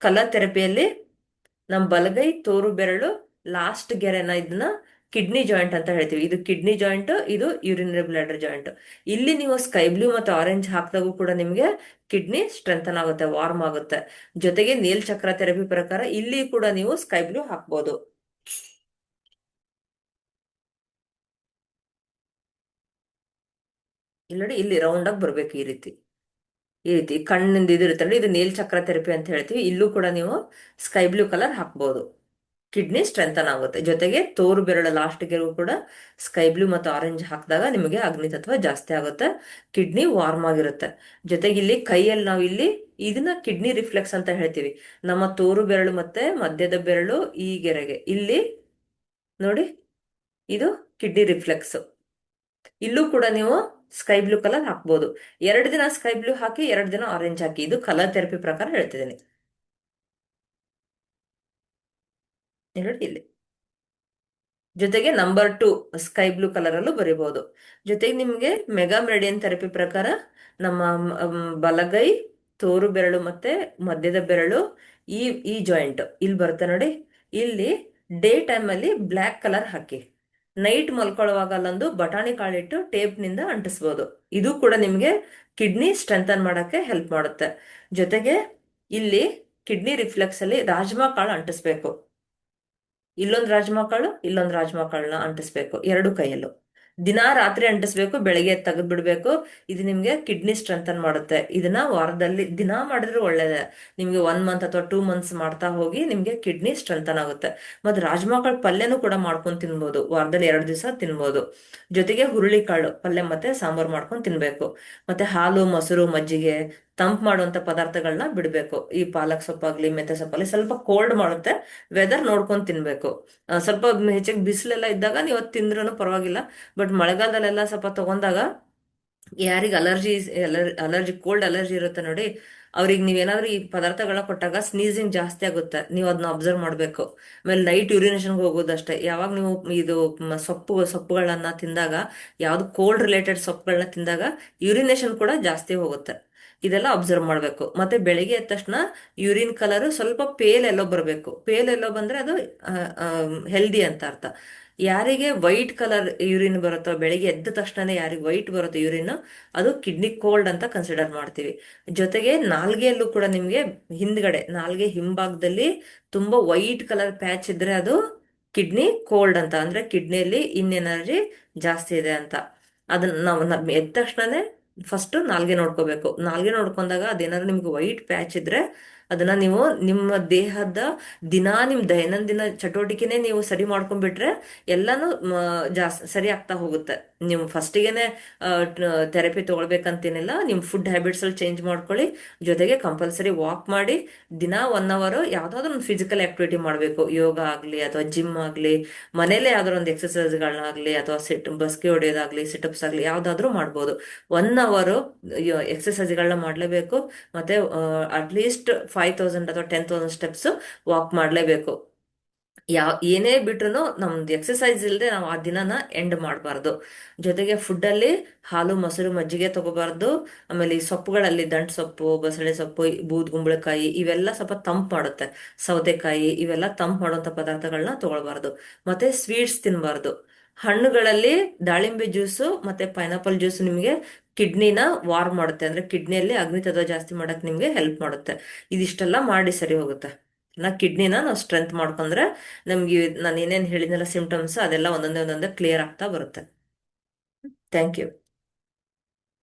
ಕಲರ್ ಥೆರಪಿಯಲ್ಲಿ ನಮ್ ಬಲಗೈ ತೋರು ಬೆರಳು ಲಾಸ್ಟ್ ಗೆರೆನ, ಇದನ್ನ ಕಿಡ್ನಿ ಜಾಯಿಂಟ್ ಅಂತ ಹೇಳ್ತೀವಿ. ಇದು ಕಿಡ್ನಿ ಜಾಯಿಂಟ್, ಇದು ಯೂರಿನರಿ ಬ್ಲಾಡರ್ ಜಾಯಿಂಟ್. ಇಲ್ಲಿ ನೀವು ಸ್ಕೈ ಬ್ಲೂ ಮತ್ತೆ ಆರೆಂಜ್ ಹಾಕಿದಾಗೂ ಕೂಡ ನಿಮ್ಗೆ ಕಿಡ್ನಿ ಸ್ಟ್ರೆಂಥನ್ ಆಗುತ್ತೆ, ವಾರ್ಮ್ ಆಗುತ್ತೆ. ಜೊತೆಗೆ ನೀಲ್ ಚಕ್ರ ಥೆರಪಿ ಪ್ರಕಾರ ಇಲ್ಲಿ ಕೂಡ ನೀವು ಸ್ಕೈ ಬ್ಲೂ ಹಾಕ್ಬೋದು. ಇಲ್ಲಿ ನೋಡಿ, ಇಲ್ಲಿ ರೌಂಡ್ ಆಗಿ ಬರ್ಬೇಕು, ಈ ರೀತಿ ಕಣ್ಣಿಂದ ಇದಿರುತ್ತೆ ನೋಡಿ, ಇದು ನೇಲ್ ಚಕ್ರ ಥೆರಪಿ ಅಂತ ಹೇಳ್ತೀವಿ. ಇಲ್ಲೂ ಕೂಡ ನೀವು ಸ್ಕೈ ಬ್ಲೂ ಕಲರ್ ಹಾಕ್ಬೋದು. ಕಿಡ್ನಿ ಸ್ಟ್ರೆಂಥನ್ ಆಗುತ್ತೆ. ಜೊತೆಗೆ ತೋರು ಬೆರಳ ಲಾಸ್ಟ್ಗೆಗೂ ಕೂಡ ಸ್ಕೈ ಬ್ಲೂ ಮತ್ತು ಆರೆಂಜ್ ಹಾಕಿದಾಗ ನಿಮಗೆ ಅಗ್ನಿತತ್ವ ಜಾಸ್ತಿ ಆಗುತ್ತೆ, ಕಿಡ್ನಿ ವಾರ್ಮ್ ಆಗಿರುತ್ತೆ. ಜೊತೆಗೆ ಇಲ್ಲಿ ಕೈಯಲ್ಲಿ ನಾವು ಇಲ್ಲಿ ಇದನ್ನ ಕಿಡ್ನಿ ರಿಫ್ಲೆಕ್ಸ್ ಅಂತ ಹೇಳ್ತೀವಿ. ನಮ್ಮ ತೋರು ಬೆರಳು ಮತ್ತೆ ಮಧ್ಯದ ಬೆರಳು ಈ ಗೆರೆಗೆ ಇಲ್ಲಿ ನೋಡಿ, ಇದು ಕಿಡ್ನಿ ರಿಫ್ಲೆಕ್ಸ್. ಇಲ್ಲೂ ಕೂಡ ನೀವು ಸ್ಕೈ ಬ್ಲೂ ಕಲರ್ ಹಾಕ್ಬೋದು. 2 ದಿನ ಸ್ಕೈ ಬ್ಲೂ ಹಾಕಿ, 2 ದಿನ ಆರೆಂಜ್ ಹಾಕಿ. ಇದು ಕಲರ್ ಥೆರಪಿ ಪ್ರಕಾರ ಹೇಳ್ತಿದ್ದೀನಿ. ನೋಡಿ ಇಲ್ಲಿ. ಜೊತೆಗೆ ನಂಬರ್ 2 ಸ್ಕೈ ಬ್ಲೂ ಕಲರ್ ಅಲ್ಲೂ ಬರೀಬಹುದು. ಜೊತೆಗೆ ನಿಮ್ಗೆ ಮೆಗಾ ಮೆರಿಡಿಯನ್ ಥೆರಪಿ ಪ್ರಕಾರ ನಮ್ಮ ಬಲಗೈ ತೋರು ಬೆರಳು ಮತ್ತೆ ಮಧ್ಯದ ಬೆರಳು ಈ ಈ ಜಾಯಿಂಟ್ ಇಲ್ಲಿ ಬರುತ್ತೆ ನೋಡಿ. ಇಲ್ಲಿ ಡೇ ಟೈಮ್ ಅಲ್ಲಿ ಬ್ಲ್ಯಾಕ್ ಕಲರ್ ಹಾಕಿ, ನೈಟ್ ಮಲ್ಕೊಳ್ಳುವಾಗ ಅಲ್ಲೊಂದು ಬಟಾಣಿ ಕಾಳಿಟ್ಟು ಟೇಪ್ ನಿಂದ ಅಂಟಿಸ್ಬೋದು. ಇದು ಕೂಡ ನಿಮ್ಗೆ ಕಿಡ್ನಿ ಸ್ಟ್ರೆಂಥನ್ ಮಾಡಕ್ಕೆ ಹೆಲ್ಪ್ ಮಾಡುತ್ತೆ. ಜೊತೆಗೆ ಇಲ್ಲಿ ಕಿಡ್ನಿ ರಿಫ್ಲೆಕ್ಸ್ ಅಲ್ಲಿ ರಾಜ್ಮಾ ಕಾಳು ಅಂಟಿಸ್ಬೇಕು. ಇಲ್ಲೊಂದು ರಾಜ್ಮಾ ಕಾಳನ್ನ ಅಂಟಿಸ್ಬೇಕು 2 ಕೈಯಲ್ಲೂ. ದಿನಾ ರಾತ್ರಿ ಅಂಟಿಸ್ಬೇಕು, ಬೆಳಗ್ಗೆ ತೆಗೆದು ಬಿಡ್ಬೇಕು. ಇದು ನಿಮ್ಗೆ ಕಿಡ್ನಿ ಸ್ಟ್ರೆಂಥನ್ ಮಾಡುತ್ತೆ. ಇದನ್ನ ವಾರದಲ್ಲಿ ದಿನಾ ಮಾಡಿದ್ರೆ ಒಳ್ಳೇದೇ. ನಿಮ್ಗೆ 1 ಮಂತ್ ಅಥವಾ 2 ಮಂತ್ಸ್ ಮಾಡ್ತಾ ಹೋಗಿ ನಿಮ್ಗೆ ಕಿಡ್ನಿ ಸ್ಟ್ರೆಂಥನ್ ಆಗುತ್ತೆ. ಮತ್ತೆ ರಾಜ್ಮಾ ಕಾಳು ಪಲ್ಯನೂ ಕೂಡ ಮಾಡ್ಕೊಂಡು ತಿನ್ಬೋದು, ವಾರದಲ್ಲಿ 2 ದಿವಸ ತಿನ್ಬೋದು. ಜೊತೆಗೆ ಹುರುಳಿಕಾಳು ಪಲ್ಯ ಮತ್ತೆ ಸಾಂಬಾರ್ ಮಾಡ್ಕೊಂಡು ತಿನ್ಬೇಕು. ಮತ್ತೆ ಹಾಲು, ಮೊಸರು, ಮಜ್ಜಿಗೆ, ತಂಪು ಮಾಡುವಂತ ಪದಾರ್ಥಗಳನ್ನ ಬಿಡ್ಬೇಕು. ಈ ಪಾಲಕ್ ಸೊಪ್ಪಾಗ್ಲಿ ಮೆಂತ್ಯ ಸೊಪ್ಪಾಗ್ಲಿ ಸ್ವಲ್ಪ ಕೋಲ್ಡ್ ಮಾಡುತ್ತೆ, ವೆದರ್ ನೋಡ್ಕೊಂಡು ತಿನ್ಬೇಕು. ಸ್ವಲ್ಪ ಹೆಚ್ಚಿಗೆ ಬಿಸಿಲೆಲ್ಲ ಇದ್ದಾಗ ನೀವು ಅದು ತಿಂದ್ರೂ ಪರವಾಗಿಲ್ಲ. ಬಟ್ ಮಳೆಗಾಲದಲ್ಲೆಲ್ಲ ಸ್ವಲ್ಪ ತಗೊಂಡಾಗ, ಯಾರಿಗೆ ಅಲರ್ಜಿ ಕೋಲ್ಡ್ ಅಲರ್ಜಿ ಇರುತ್ತೆ ನೋಡಿ, ಅವ್ರಿಗೆ ನೀವೇನಾದ್ರೂ ಈ ಪದಾರ್ಥಗಳನ್ನ ಕೊಟ್ಟಾಗ ಸ್ನೀಸಿಂಗ್ ಜಾಸ್ತಿ ಆಗುತ್ತೆ. ನೀವು ಅದನ್ನ ಅಬ್ಸರ್ವ್ ಮಾಡ್ಬೇಕು. ಆಮೇಲೆ ನೈಟ್ ಯೂರಿನೇಷನ್ಗೆ ಹೋಗೋದಷ್ಟೇ. ಯಾವಾಗ ನೀವು ಇದು ಸೊಪ್ಪುಗಳನ್ನ ತಿಂದಾಗ, ಯಾವ್ದು ಕೋಲ್ಡ್ ರಿಲೇಟೆಡ್ ಸೊಪ್ಪುಗಳನ್ನ ತಿಂದಾಗ ಯೂರಿನೇಷನ್ ಕೂಡ ಜಾಸ್ತಿ ಹೋಗುತ್ತೆ. ಇದೆಲ್ಲ ಅಬ್ಸರ್ವ್ ಮಾಡ್ಬೇಕು. ಮತ್ತೆ ಬೆಳಿಗ್ಗೆ ಎದ್ದ ತಕ್ಷಣ ಯೂರಿನ್ ಕಲರ್ ಸ್ವಲ್ಪ ಪೇಲ್ ಎಲ್ಲೋ ಬರಬೇಕು. ಪೇಲ್ ಎಲ್ಲೋ ಬಂದ್ರೆ ಅದು ಹೆಲ್ದಿ ಅಂತ ಅರ್ಥ. ಯಾರಿಗೆ ವೈಟ್ ಕಲರ್ ಯೂರಿನ್ ಬರುತ್ತೋ, ಬೆಳಿಗ್ಗೆ ಎದ್ದ ತಕ್ಷಣ ಯಾರಿಗೆ ವೈಟ್ ಬರುತ್ತೋ ಯೂರಿನ್, ಅದು ಕಿಡ್ನಿ ಕೋಲ್ಡ್ ಅಂತ ಕನ್ಸಿಡರ್ ಮಾಡ್ತೀವಿ. ಜೊತೆಗೆ ನಾಲ್ಗೆಯಲ್ಲೂ ಕೂಡ ನಿಮ್ಗೆ ಹಿಂದ್ಗಡೆ ನಾಲ್ಗೆ ಹಿಂಭಾಗದಲ್ಲಿ ತುಂಬಾ ವೈಟ್ ಕಲರ್ ಪ್ಯಾಚ್ ಇದ್ರೆ ಅದು ಕಿಡ್ನಿ ಕೋಲ್ಡ್ ಅಂತ, ಅಂದ್ರೆ ಕಿಡ್ನಿಯಲ್ಲಿ ಇನ್ ಎನರ್ಜಿ ಜಾಸ್ತಿ ಇದೆ ಅಂತ. ಅದನ್ನ ನಾವು ಎದ್ದ ತಕ್ಷಣನೇ ಫಸ್ಟ್ ನಾಲ್ಗೆ ನೋಡ್ಕೋಬೇಕು. ನಾಲ್ಗೆ ನೋಡ್ಕೊಂಡಾಗ ಅದೇನಾದ್ರು ನಿಮ್ಗೆ ವೈಟ್ ಪ್ಯಾಚ್ ಇದ್ರೆ ಅದನ್ನ ನೀವು ನಿಮ್ಮ ದೇಹದ ನಿಮ್ ದೈನಂದಿನ ಚಟುವಟಿಕೆನೆ ನೀವು ಸರಿ ಮಾಡ್ಕೊಂಡ್ಬಿಟ್ರೆ ಎಲ್ಲಾನು ಜಾಸ್ತಿ ಸರಿ ಆಗ್ತಾ ಹೋಗುತ್ತೆ. ನೀವು ಫಸ್ಟಿಗೆನೆ ಥೆರಪಿ ತಗೊಳ್ಬೇಕಂತೇನಿಲ್ಲ. ನಿಮ್ ಫುಡ್ ಹ್ಯಾಬಿಟ್ಸ್ ಅಲ್ಲಿ ಚೇಂಜ್ ಮಾಡ್ಕೊಳ್ಳಿ. ಜೊತೆಗೆ ಕಂಪಲ್ಸರಿ ವಾಕ್ ಮಾಡಿ, ದಿನ 1 ಅವರ್ ಯಾವ್ದಾದ್ರು ಒಂದು ಫಿಸಿಕಲ್ ಆಕ್ಟಿವಿಟಿ ಮಾಡಬೇಕು. ಯೋಗ ಆಗ್ಲಿ ಅಥವಾ ಜಿಮ್ ಆಗ್ಲಿ, ಮನೇಲೆ ಯಾವ್ದಾದ್ರು ಒಂದು ಎಕ್ಸರ್ಸೈಸ್ಗಳನ್ನಾಗ್ಲಿ ಅಥವಾ ಬಸ್ಗೆ ಹೊಡೆಯೋದಾಗ್ಲಿ, ಸಿಟಪ್ಸ್ ಆಗ್ಲಿ ಯಾವ್ದಾದ್ರು ಮಾಡ್ಬೋದು. 1 ಅವರ್ ಎಕ್ಸರ್ಸೈಸ್ಗಳನ್ನ ಮಾಡ್ಲೇಬೇಕು. ಮತ್ತೆ ಅಟ್ಲೀಸ್ಟ್ 5,000 ಅಥವಾ 10,000 ಸ್ಟೆಪ್ಸ್ ವಾಕ್ ಮಾಡ್ಲೇಬೇಕು. ಏನೇ ಬಿಟ್ರು ನಮ್ದು ಎಕ್ಸಸೈಸ್ ಇಲ್ಲದೆ ನಾವು ಆ ದಿನನ ಎಂಡ್ ಮಾಡಬಾರ್ದು. ಜೊತೆಗೆ ಫುಡ್ಡಲ್ಲಿ ಹಾಲು ಮೊಸರು ಮಜ್ಜಿಗೆ ತಗೋಬಾರ್ದು. ಆಮೇಲೆ ಈ ಸೊಪ್ಪುಗಳಲ್ಲಿ ದಂಟ್ ಸೊಪ್ಪು, ಬಸಳೆ ಸೊಪ್ಪು, ಬೂದ್ಗುಂಬಳಕಾಯಿ ಇವೆಲ್ಲ ಸ್ವಲ್ಪ ತಂಪು ಮಾಡುತ್ತೆ. ಸೌತೆಕಾಯಿ ಇವೆಲ್ಲ ತಂಪು ಮಾಡುವಂಥ ಪದಾರ್ಥಗಳನ್ನ ತಗೊಳ್ಬಾರ್ದು. ಮತ್ತೆ ಸ್ವೀಟ್ಸ್ ತಿನ್ನಬಾರ್ದು. ಹಣ್ಣುಗಳಲ್ಲಿ ದಾಳಿಂಬೆ ಜ್ಯೂಸು ಮತ್ತೆ ಪೈನಾಪಲ್ ಜ್ಯೂಸ್ ನಿಮಗೆ ಕಿಡ್ನಿನ ವಾರ್ಮ್ ಮಾಡುತ್ತೆ, ಅಂದ್ರೆ ಕಿಡ್ನಿಯಲ್ಲಿ ಅಗ್ನಿತತ್ವ ಜಾಸ್ತಿ ಮಾಡಕ್ ನಿಮ್ಗೆ ಹೆಲ್ಪ್ ಮಾಡುತ್ತೆ. ಇದಿಷ್ಟೆಲ್ಲ ಮಾಡಿ ಸರಿ ಹೋಗುತ್ತೆ. ಕಿಡ್ನಿನ ನಾವು ಸ್ಟ್ರೆಂತ್ ಮಾಡ್ಕೊಂಡ್ರೆ ನಮ್ಗೆ ನಾನು ಏನೇನು ಹೇಳಿದ್ನಲ್ಲ ಸಿಂಪ್ಟಮ್ಸ್ ಅದೆಲ್ಲ ಒಂದೊಂದೇ ಒಂದೊಂದೇ ಕ್ಲಿಯರ್ ಆಗ್ತಾ ಬರುತ್ತೆ. Thank you.